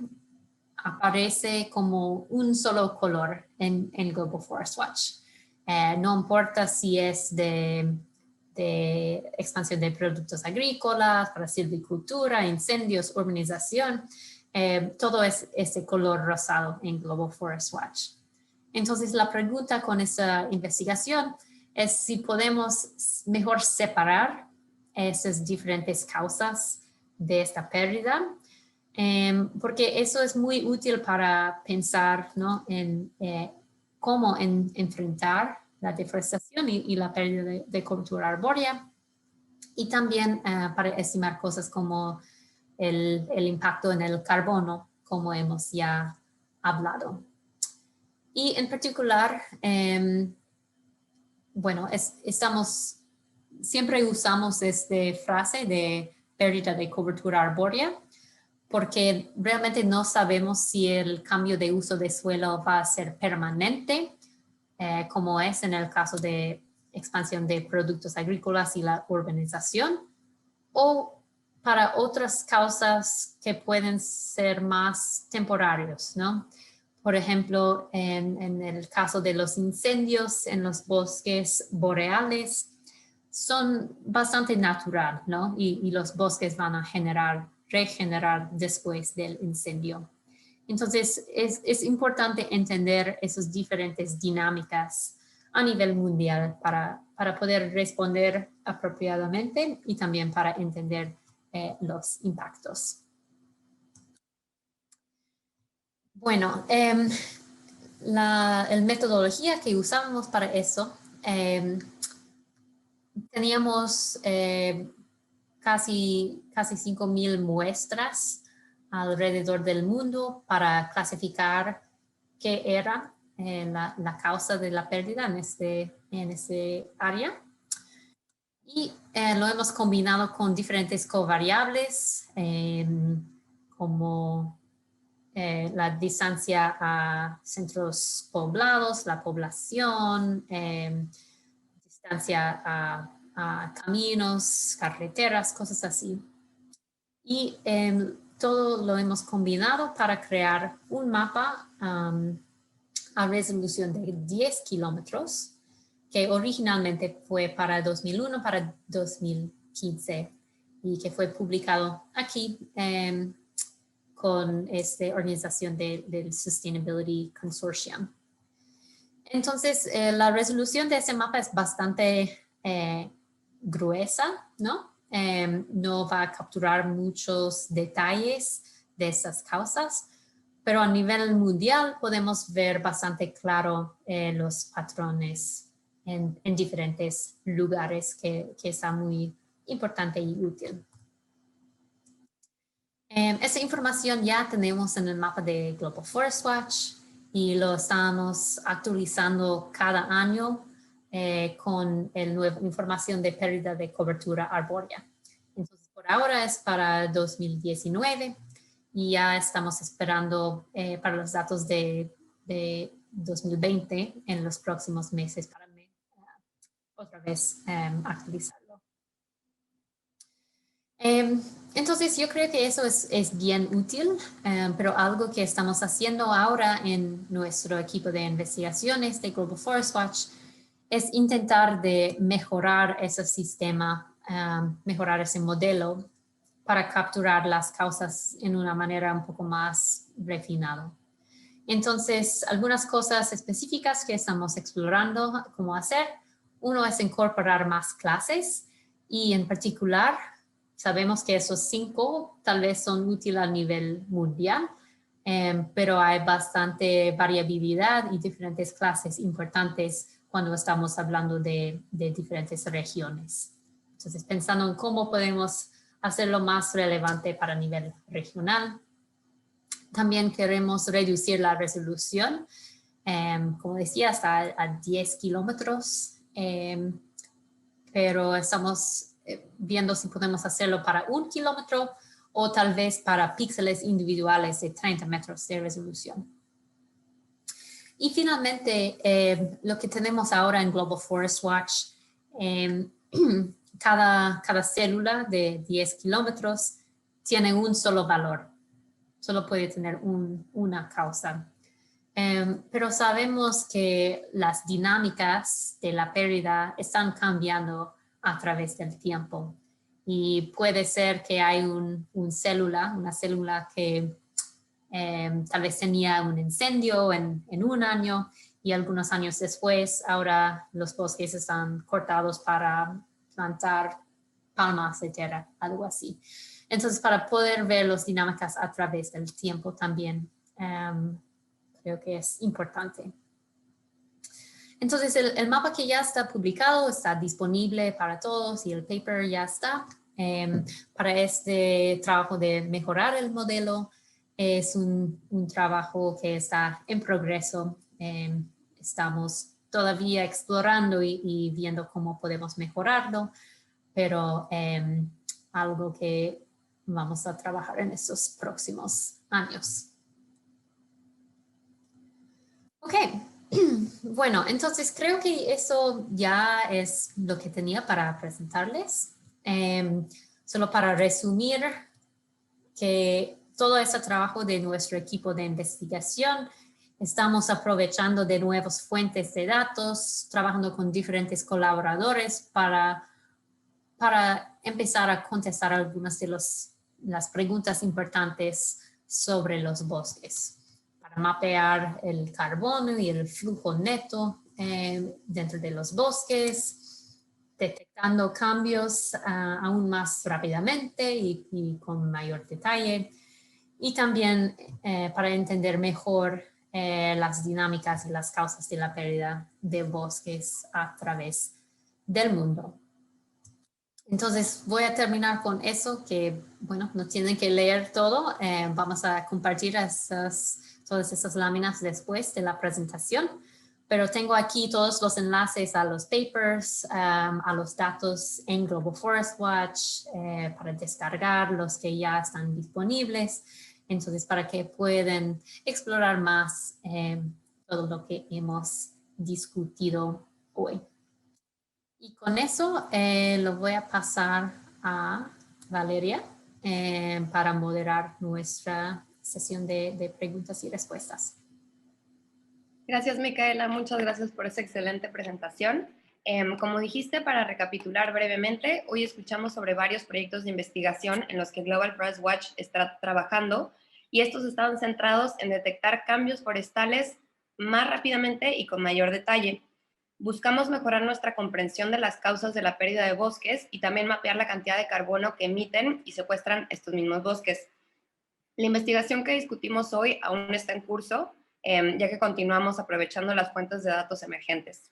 aparece como un solo color en Global Forest Watch. No importa si es de expansión de productos agrícolas, para silvicultura, incendios, urbanización, todo es ese color rosado en Global Forest Watch. Entonces la pregunta con esta investigación es si podemos mejor separar esas diferentes causas de esta pérdida, porque eso es muy útil para pensar, ¿no?, en cómo enfrentar la deforestación y la pérdida de cobertura arbórea, y también para estimar cosas como el impacto en el carbono, como hemos ya hablado. Y en particular, bueno, siempre usamos esta frase de pérdida de cobertura arbórea, porque realmente no sabemos si el cambio de uso de suelo va a ser permanente, como es en el caso de expansión de productos agrícolas y la urbanización, o para otras causas que pueden ser más temporarios, ¿no? Por ejemplo, en el caso de los incendios en los bosques boreales, son bastante natural, ¿no? Y los bosques van a regenerar después del incendio. Entonces, es importante entender esas diferentes dinámicas a nivel mundial para poder responder apropiadamente y también para entender los impactos. Bueno, la metodología que usamos para eso, teníamos casi 5,000 muestras alrededor del mundo para clasificar qué era la causa de la pérdida en este área. Y lo hemos combinado con diferentes covariables como la distancia a centros poblados, la población, distancia a caminos, carreteras, cosas así. Y todo lo hemos combinado para crear un mapa a resolución de 10 kilómetros, que originalmente fue para 2001, para 2015, y que fue publicado aquí con esta organización del Sustainability Consortium. Entonces, la resolución de ese mapa es bastante gruesa, ¿no? No va a capturar muchos detalles de esas causas, pero a nivel mundial podemos ver bastante claro los patrones en diferentes lugares que está muy importante y útil. Esa información ya tenemos en el mapa de Global Forest Watch y lo estamos actualizando cada año con la nueva información de pérdida de cobertura arbórea. Entonces, por ahora es para 2019 y ya estamos esperando para los datos de 2020 en los próximos meses para otra vez actualizarlo. Entonces yo creo que eso es bien útil, pero algo que estamos haciendo ahora en nuestro equipo de investigaciones de Global Forest Watch es intentar de mejorar ese sistema, mejorar ese modelo para capturar las causas en una manera un poco más refinada. Entonces, algunas cosas específicas que estamos explorando cómo hacer. Uno es incorporar más clases y en particular sabemos que esos 5 tal vez son útiles a nivel mundial, pero hay bastante variabilidad y diferentes clases importantes cuando estamos hablando de diferentes regiones. Entonces, pensando en cómo podemos hacerlo más relevante para nivel regional. También queremos reducir la resolución, como decía, hasta a 10 kilómetros, pero estamos viendo si podemos hacerlo para 1 kilómetro o tal vez para píxeles individuales de 30 metros de resolución. Y finalmente, lo que tenemos ahora en Global Forest Watch, cada célula de 10 kilómetros tiene un solo valor. Solo puede tener una causa. Pero sabemos que las dinámicas de la pérdida están cambiando a través del tiempo. Y puede ser que hay una célula que tal vez tenía un incendio en un año y algunos años después, ahora los bosques están cortados para plantar palmas, etcétera, algo así. Entonces, para poder ver las dinámicas a través del tiempo también, creo que es importante. Entonces, el mapa que ya está publicado está disponible para todos y el paper ya está. Para este trabajo de mejorar el modelo, es un trabajo que está en progreso. Estamos todavía explorando y viendo cómo podemos mejorarlo, pero algo que vamos a trabajar en estos próximos años. Ok, bueno, entonces creo que eso ya es lo que tenía para presentarles. Solo para resumir que todo ese trabajo de nuestro equipo de investigación, estamos aprovechando de nuevas fuentes de datos, trabajando con diferentes colaboradores para empezar a contestar algunas de las preguntas importantes sobre los bosques, para mapear el carbono y el flujo neto dentro de los bosques, detectando cambios aún más rápidamente y con mayor detalle, y también para entender mejor las dinámicas y las causas de la pérdida de bosques a través del mundo. Entonces voy a terminar con eso, que bueno, no tienen que leer todo. Vamos a compartir todas esas láminas después de la presentación, pero tengo aquí todos los enlaces a los papers, a los datos en Global Forest Watch, para descargar los que ya están disponibles. Entonces, para que puedan explorar más todo lo que hemos discutido hoy. Y con eso lo voy a pasar a Valeria para moderar nuestra sesión de preguntas y respuestas. Gracias, Micaela. Muchas gracias por esa excelente presentación. Como dijiste, para recapitular brevemente, hoy escuchamos sobre varios proyectos de investigación en los que Global Forest Watch está trabajando, y estos estaban centrados en detectar cambios forestales más rápidamente y con mayor detalle. Buscamos mejorar nuestra comprensión de las causas de la pérdida de bosques y también mapear la cantidad de carbono que emiten y secuestran estos mismos bosques. La investigación que discutimos hoy aún está en curso, ya que continuamos aprovechando las fuentes de datos emergentes.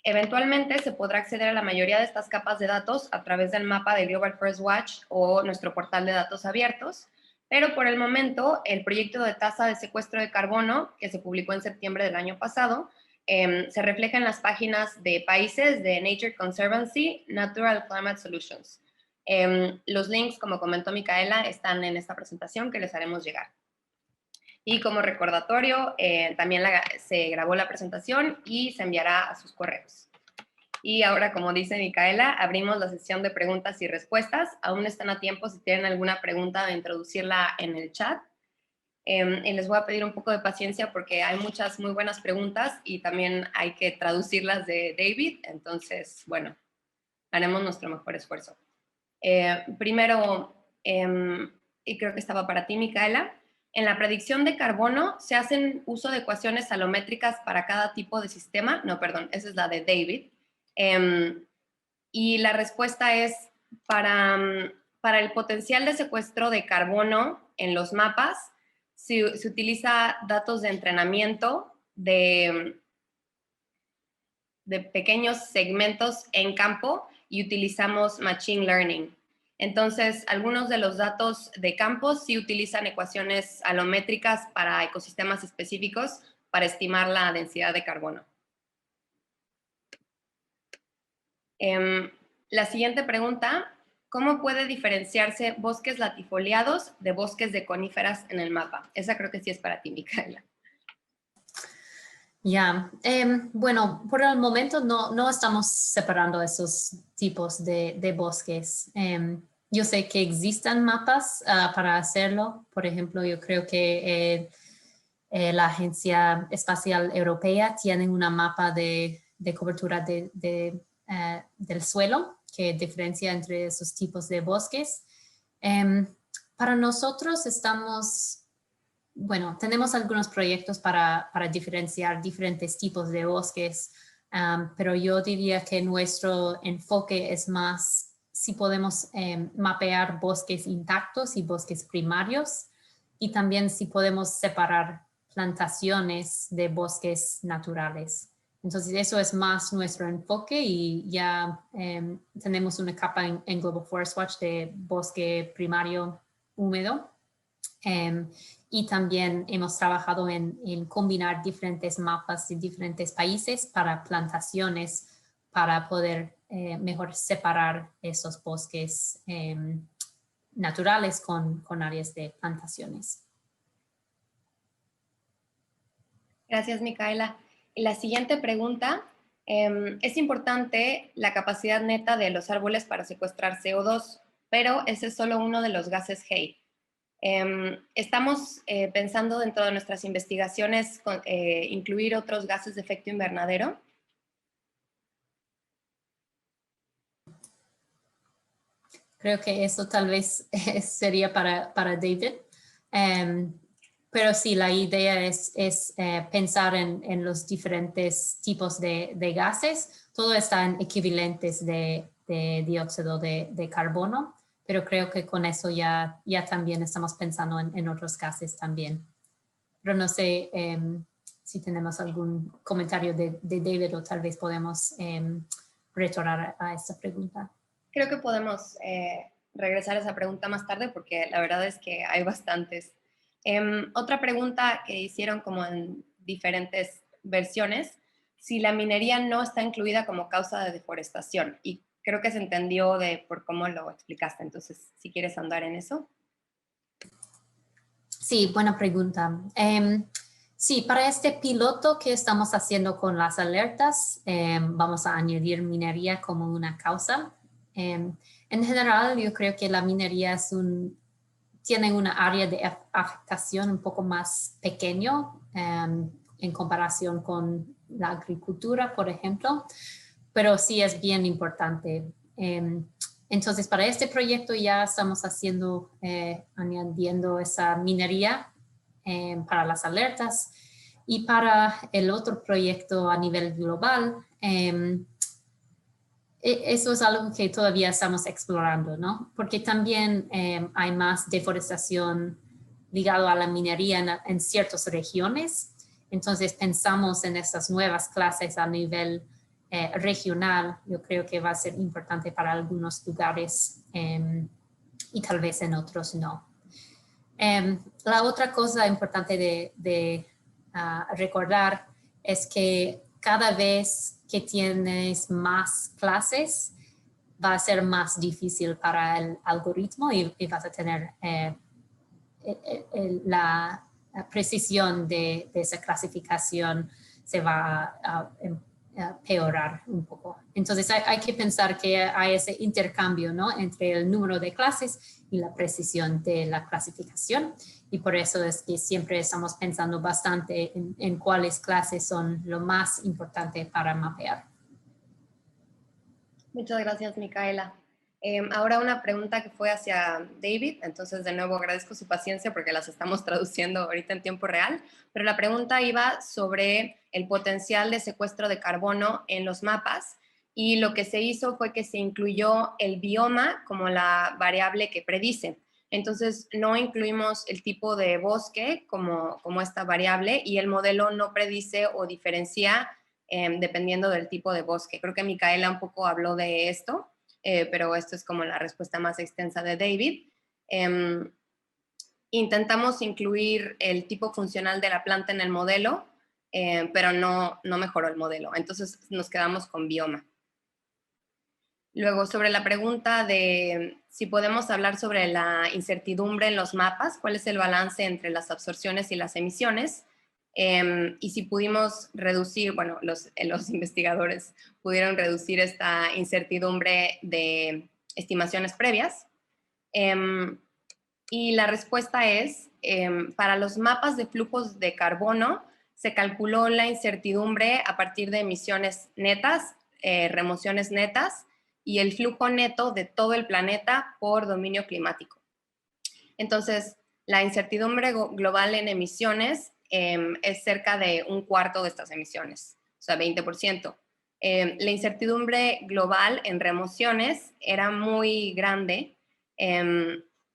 Eventualmente se podrá acceder a la mayoría de estas capas de datos a través del mapa de Global Forest Watch o nuestro portal de datos abiertos, pero por el momento el proyecto de tasa de secuestro de carbono, que se publicó en septiembre del año pasado, se refleja en las páginas de países de Nature Conservancy, Natural Climate Solutions. Los links, como comentó Micaela, están en esta presentación que les haremos llegar. Y como recordatorio, también se grabó la presentación y se enviará a sus correos. Y ahora, como dice Micaela, abrimos la sesión de preguntas y respuestas. Aún están a tiempo si tienen alguna pregunta de introducirla en el chat. Y les voy a pedir un poco de paciencia porque hay muchas muy buenas preguntas y también hay que traducirlas de David. Entonces, bueno, haremos nuestro mejor esfuerzo. Primero, y creo que estaba para ti, Micaela, en la predicción de carbono se hacen uso de ecuaciones salométricas para cada tipo de sistema. No, perdón, esa es la de David. Y la respuesta es para el potencial de secuestro de carbono en los mapas, se utiliza datos de entrenamiento de pequeños segmentos en campo y utilizamos Machine Learning. Entonces, algunos de los datos de campo sí utilizan ecuaciones alométricas para ecosistemas específicos para estimar la densidad de carbono. La siguiente pregunta, ¿cómo puede diferenciarse bosques latifoliados de bosques de coníferas en el mapa? Esa creo que sí es para ti, Micaela. Ya, bueno, por el momento no estamos separando esos tipos de bosques. Yo sé que existen mapas para hacerlo. Por ejemplo, yo creo que la Agencia Espacial Europea tiene una mapa de cobertura del suelo que diferencia entre esos tipos de bosques. Para nosotros tenemos algunos proyectos para diferenciar diferentes tipos de bosques, pero yo diría que nuestro enfoque es más si podemos mapear bosques intactos y bosques primarios, y también si podemos separar plantaciones de bosques naturales. Entonces eso es más nuestro enfoque, y ya tenemos una capa en Global Forest Watch de bosque primario húmedo. Y también hemos trabajado en combinar diferentes mapas de diferentes países para plantaciones, para poder mejor separar esos bosques naturales con áreas de plantaciones. Gracias, Micaela. Y la siguiente pregunta, es importante la capacidad neta de los árboles para secuestrar CO2, pero ese es solo uno de los gases HEI. Estamos pensando dentro de nuestras investigaciones incluir otros gases de efecto invernadero. Creo que eso tal vez sería para David. Pero sí, la idea es pensar en los diferentes tipos de gases. Todo está en equivalentes de dióxido de carbono, pero creo que con eso ya también estamos pensando en otros gases también. Pero no sé si tenemos algún comentario de David, o tal vez podemos retornar a esta pregunta. Creo que podemos regresar a esa pregunta más tarde, porque la verdad es que hay bastantes. Otra pregunta que hicieron como en diferentes versiones, si la minería no está incluida como causa de deforestación, y creo que se entendió por cómo lo explicaste. Entonces, si quieres andar en eso. Sí, buena pregunta. Sí, para este piloto que estamos haciendo con las alertas, vamos a añadir minería como una causa. En general, yo creo que la minería tiene una área de afectación un poco más pequeño en comparación con la agricultura, por ejemplo, pero sí es bien importante. Entonces, para este proyecto ya estamos añadiendo esa minería para las alertas, y para el otro proyecto a nivel global, eso es algo que todavía estamos explorando, ¿no? Porque también hay más deforestación ligado a la minería en ciertas regiones. Entonces pensamos en estas nuevas clases a nivel regional, yo creo que va a ser importante para algunos lugares y tal vez en otros no. La otra cosa importante de recordar es que cada vez que tienes más clases, va a ser más difícil para el algoritmo y vas a tener la precisión de esa clasificación se va a empeorar un poco. Entonces hay que pensar que hay ese intercambio, ¿no?, entre el número de clases y la precisión de la clasificación, y por eso es que siempre estamos pensando bastante en cuáles clases son lo más importante para mapear. Muchas gracias, Micaela. Ahora una pregunta que fue hacia David, entonces de nuevo agradezco su paciencia porque las estamos traduciendo ahorita en tiempo real, pero la pregunta iba sobre el potencial de secuestro de carbono en los mapas, y lo que se hizo fue que se incluyó el bioma como la variable que predice. Entonces no incluimos el tipo de bosque como esta variable, y el modelo no predice o diferencia dependiendo del tipo de bosque. Creo que Micaela un poco habló de esto, pero esto es como la respuesta más extensa de David. Intentamos incluir el tipo funcional de la planta en el modelo, pero no mejoró el modelo. Entonces nos quedamos con bioma. Luego, sobre la pregunta de si podemos hablar sobre la incertidumbre en los mapas, cuál es el balance entre las absorciones y las emisiones, y si pudimos reducir, bueno, los investigadores pudieron reducir esta incertidumbre de estimaciones previas. Y la respuesta es, para los mapas de flujos de carbono, se calculó la incertidumbre a partir de emisiones netas, remociones netas, y el flujo neto de todo el planeta por dominio climático. Entonces, la incertidumbre global en emisiones es cerca de un cuarto de estas emisiones, o sea, 20%. La incertidumbre global en remociones era muy grande,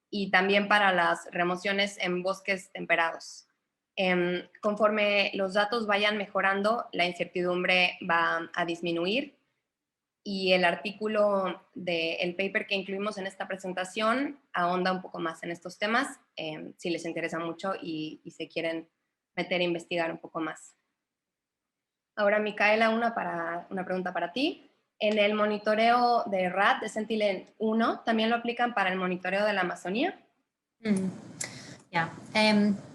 y también para las remociones en bosques temperados. Conforme los datos vayan mejorando, la incertidumbre va a disminuir, y el artículo del paper que incluimos en esta presentación ahonda un poco más en estos temas, si les interesa mucho y se quieren meter a investigar un poco más. Ahora, Micaela, una pregunta para ti. En el monitoreo de RAD de Sentinel-1, ¿también lo aplican para el monitoreo de la Amazonía?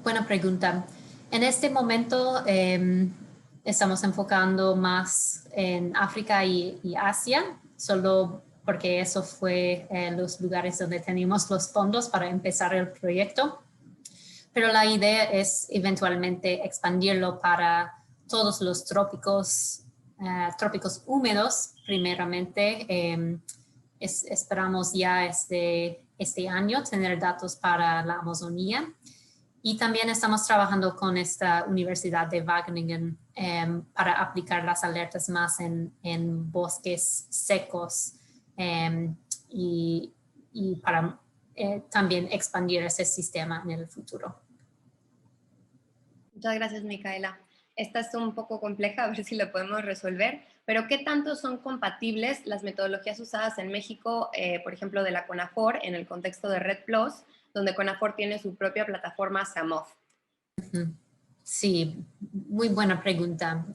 Buena pregunta. En este momento estamos enfocando más en África y Asia, solo porque eso fue los lugares donde teníamos los fondos para empezar el proyecto. Pero la idea es eventualmente expandirlo para todos los trópicos húmedos, primeramente. Esperamos ya este año tener datos para la Amazonía. Y también estamos trabajando con esta Universidad de Wageningen para aplicar las alertas más en bosques secos y para también expandir ese sistema en el futuro. Muchas gracias, Micaela. Esta es un poco compleja, a ver si lo podemos resolver, pero ¿qué tanto son compatibles las metodologías usadas en México, por ejemplo, de la CONAFOR en el contexto de Red Plus, donde CONAFOR tiene su propia plataforma SAMOF? Sí, muy buena pregunta.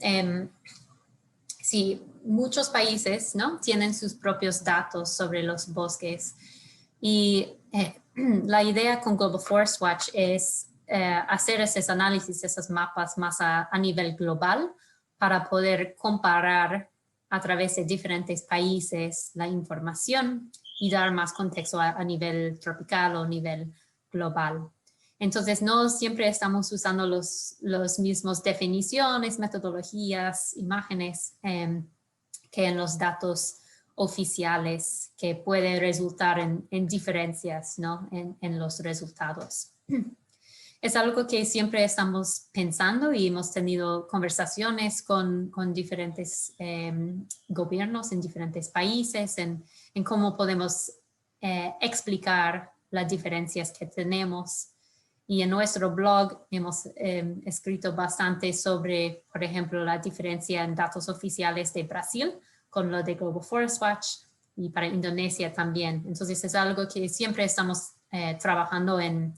Sí, muchos países, ¿no?, tienen sus propios datos sobre los bosques, y la idea con Global Forest Watch es hacer esos análisis, esos mapas más a nivel global para poder comparar a través de diferentes países la información y dar más contexto a nivel tropical o nivel global. Entonces, no siempre estamos usando los mismos definiciones, metodologías, imágenes que en los datos oficiales, que pueden resultar en diferencias, ¿no?, en los resultados. Es algo que siempre estamos pensando y hemos tenido conversaciones con diferentes gobiernos en diferentes países en cómo podemos explicar las diferencias que tenemos. Y en nuestro blog hemos escrito bastante sobre, por ejemplo, la diferencia en datos oficiales de Brasil con lo de Global Forest Watch y para Indonesia también. Entonces es algo que siempre estamos trabajando en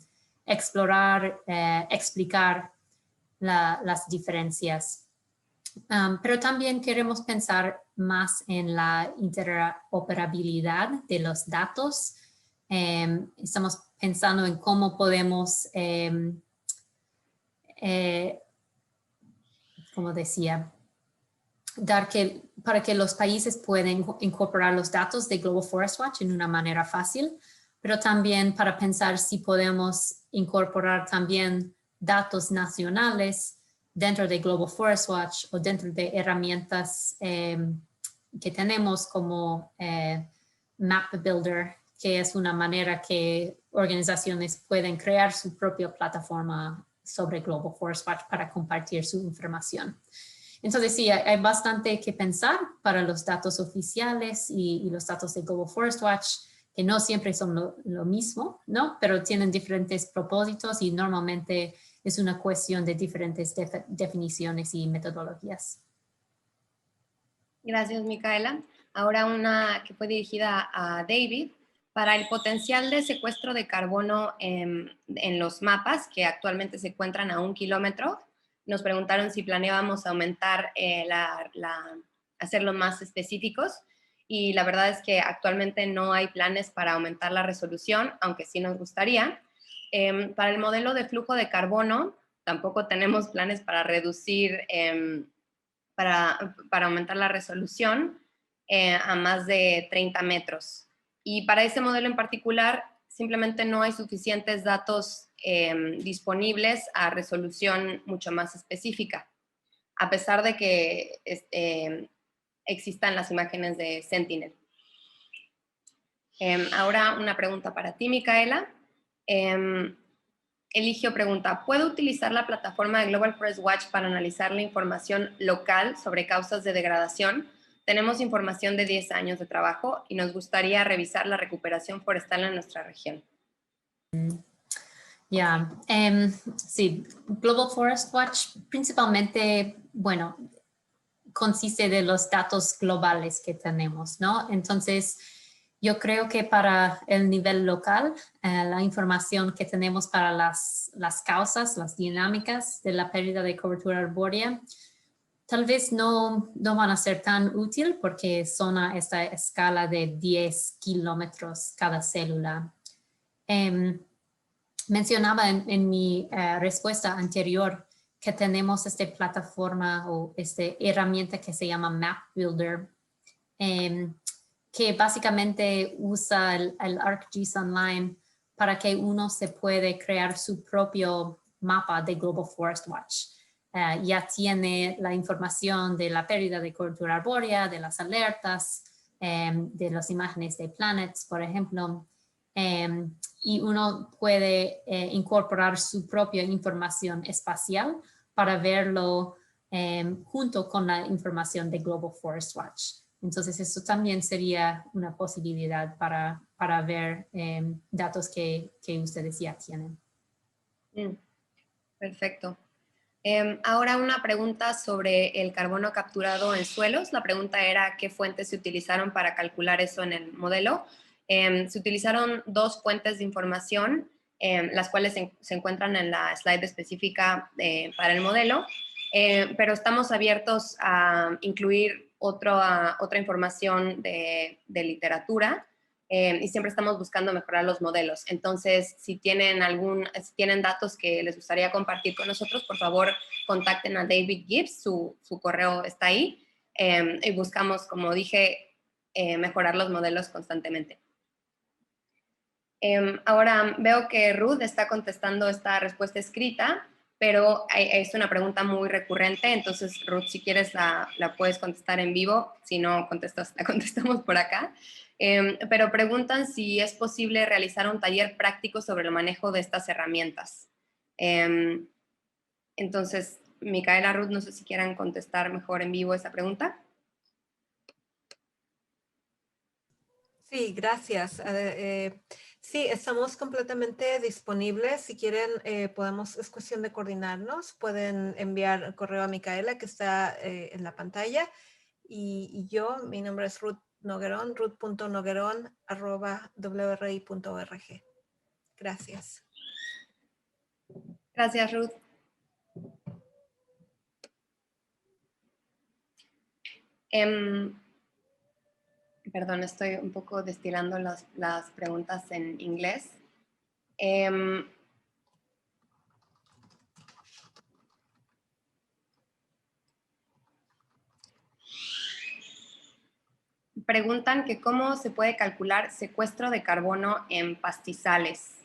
explorar, explicar las diferencias. Pero también queremos pensar más en la interoperabilidad de los datos. Estamos pensando en cómo podemos, como decía, para que los países puedan incorporar los datos de Global Forest Watch en una manera fácil, pero también para pensar si podemos incorporar también datos nacionales dentro de Global Forest Watch o dentro de herramientas que tenemos como Map Builder, que es una manera que organizaciones pueden crear su propia plataforma sobre Global Forest Watch para compartir su información. Entonces sí, hay bastante que pensar para los datos oficiales y los datos de Global Forest Watch, que no siempre son lo mismo, ¿no? Pero tienen diferentes propósitos y normalmente es una cuestión de diferentes definiciones y metodologías. Gracias, Micaela. Ahora una que fue dirigida a David. Para el potencial de secuestro de carbono en los mapas, que actualmente se encuentran a 1 kilómetro, nos preguntaron si planeábamos aumentar, hacerlos más específicos. Y la verdad es que actualmente no hay planes para aumentar la resolución, aunque sí nos gustaría. Para el modelo de flujo de carbono, tampoco tenemos planes para reducir, para aumentar la resolución a más de 30 metros. Y para ese modelo en particular, simplemente no hay suficientes datos disponibles a resolución mucho más específica, a pesar de que existan las imágenes de Sentinel. Ahora una pregunta para ti, Micaela. Eligio pregunta, ¿puedo utilizar la plataforma de Global Forest Watch para analizar la información local sobre causas de degradación? Tenemos información de 10 años de trabajo y nos gustaría revisar la recuperación forestal en nuestra región. Ya, sí, Global Forest Watch principalmente, bueno, consiste de los datos globales que tenemos, ¿no? Entonces, yo creo que para el nivel local, la información que tenemos para las causas, las dinámicas de la pérdida de cobertura arbórea, tal vez no van a ser tan útil porque son a esta escala de 10 kilómetros cada célula. Mencionaba en mi respuesta anterior que tenemos esta plataforma o esta herramienta que se llama Map Builder, que básicamente usa el ArcGIS Online para que uno se puede crear su propio mapa de Global Forest Watch. Ya tiene la información de la pérdida de cobertura arbórea, de las alertas, de las imágenes de planets, por ejemplo, y uno puede incorporar su propia información espacial para verlo junto con la información de Global Forest Watch. Entonces, eso también sería una posibilidad para ver datos que ustedes ya tienen. Perfecto. Ahora una pregunta sobre el carbono capturado en suelos. La pregunta era qué fuentes se utilizaron para calcular eso en el modelo. Se utilizaron 2 fuentes de información, las cuales se encuentran en la slide específica para el modelo, pero estamos abiertos a incluir otra información de literatura. Y siempre estamos buscando mejorar los modelos. Entonces, si tienen datos que les gustaría compartir con nosotros, por favor, contacten a David Gibbs, su correo está ahí, y buscamos, como dije, mejorar los modelos constantemente. Ahora veo que Ruth está contestando esta respuesta escrita, pero es una pregunta muy recurrente, entonces Ruth, si quieres la puedes contestar en vivo, si no la contestamos por acá. Pero preguntan si es posible realizar un taller práctico sobre el manejo de estas herramientas. Entonces, Micaela, Ruth, no sé si quieran contestar mejor en vivo esa pregunta. Sí, gracias. Sí, estamos completamente disponibles. Si quieren, es cuestión de coordinarnos. Pueden enviar correo a Micaela, que está en la pantalla. Mi nombre es Ruth Noguerón, ruth.noguerón@wri.org. Gracias. Gracias, Ruth. Perdón, estoy un poco destilando las preguntas en inglés. Preguntan que cómo se puede calcular secuestro de carbono en pastizales.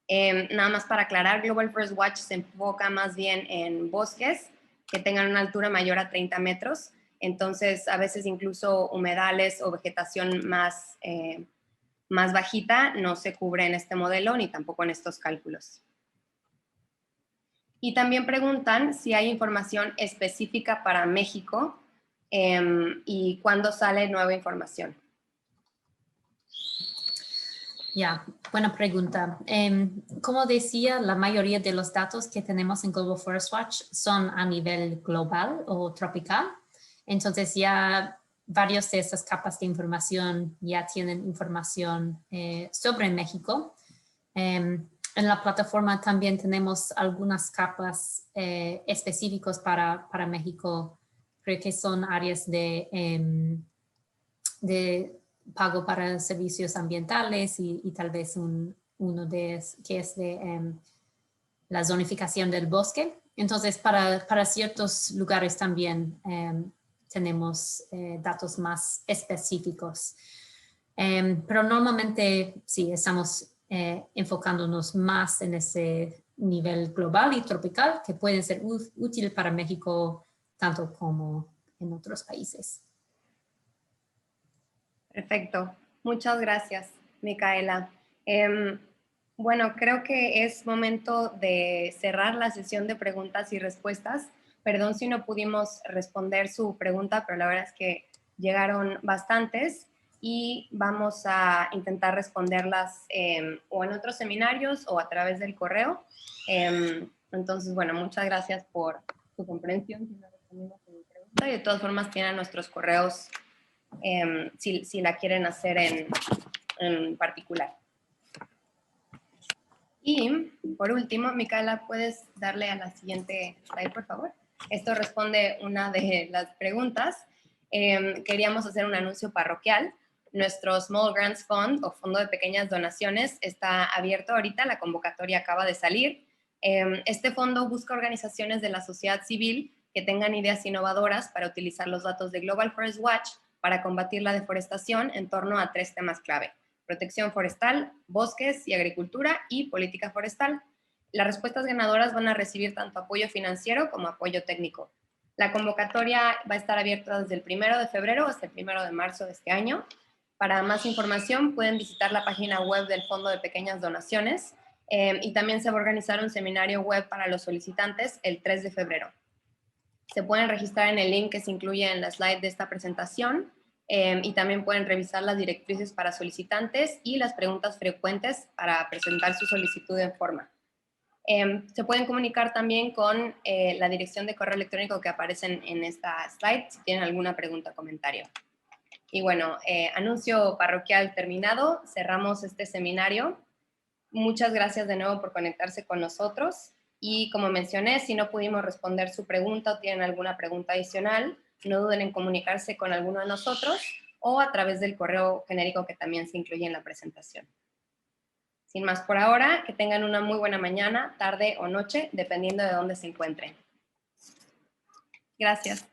Nada más para aclarar, Global Forest Watch se enfoca más bien en bosques que tengan una altura mayor a 30 metros. Entonces, a veces incluso humedales o vegetación más bajita no se cubre en este modelo ni tampoco en estos cálculos. Y también preguntan si hay información específica para México y cuándo sale nueva información. Ya, buena pregunta. Como decía, la mayoría de los datos que tenemos en Global Forest Watch son a nivel global o tropical. Entonces ya varios de esas capas de información ya tienen información sobre México. En la plataforma también tenemos algunas capas específicos para México. Creo que son áreas de pago para servicios ambientales y tal vez uno que es de la zonificación del bosque. Entonces, para ciertos lugares también tenemos datos más específicos. Pero normalmente sí, estamos enfocándonos más en ese nivel global y tropical que pueden ser útil para México tanto como en otros países. Perfecto. Muchas gracias, Micaela. Bueno, creo que es momento de cerrar la sesión de preguntas y respuestas. Perdón si no pudimos responder su pregunta, pero la verdad es que llegaron bastantes y vamos a intentar responderlas o en otros seminarios o a través del correo. Entonces, bueno, muchas gracias por su comprensión. Si no respondimos a mi pregunta, y de todas formas tienen nuestros correos si la quieren hacer en particular. Y por último, Micaela, ¿puedes darle a la siguiente slide, por favor? Esto responde una de las preguntas. Queríamos hacer un anuncio parroquial. Nuestro Small Grants Fund o Fondo de Pequeñas Donaciones está abierto ahorita, la convocatoria acaba de salir. Este fondo busca organizaciones de la sociedad civil que tengan ideas innovadoras para utilizar los datos de Global Forest Watch para combatir la deforestación en torno a 3 temas clave: protección forestal, bosques y agricultura y política forestal. Las respuestas ganadoras van a recibir tanto apoyo financiero como apoyo técnico. La convocatoria va a estar abierta desde el 1 de febrero hasta el 1 de marzo de este año. Para más información pueden visitar la página web del Fondo de Pequeñas Donaciones y también se va a organizar un seminario web para los solicitantes el 3 de febrero. Se pueden registrar en el link que se incluye en la slide de esta presentación y también pueden revisar las directrices para solicitantes y las preguntas frecuentes para presentar su solicitud en forma. Se pueden comunicar también con la dirección de correo electrónico que aparece en esta slide si tienen alguna pregunta o comentario. Y bueno, anuncio parroquial terminado, cerramos este seminario. Muchas gracias de nuevo por conectarse con nosotros. Y como mencioné, si no pudimos responder su pregunta o tienen alguna pregunta adicional, no duden en comunicarse con alguno de nosotros o a través del correo genérico que también se incluye en la presentación. Sin más por ahora, que tengan una muy buena mañana, tarde o noche, dependiendo de dónde se encuentren. Gracias.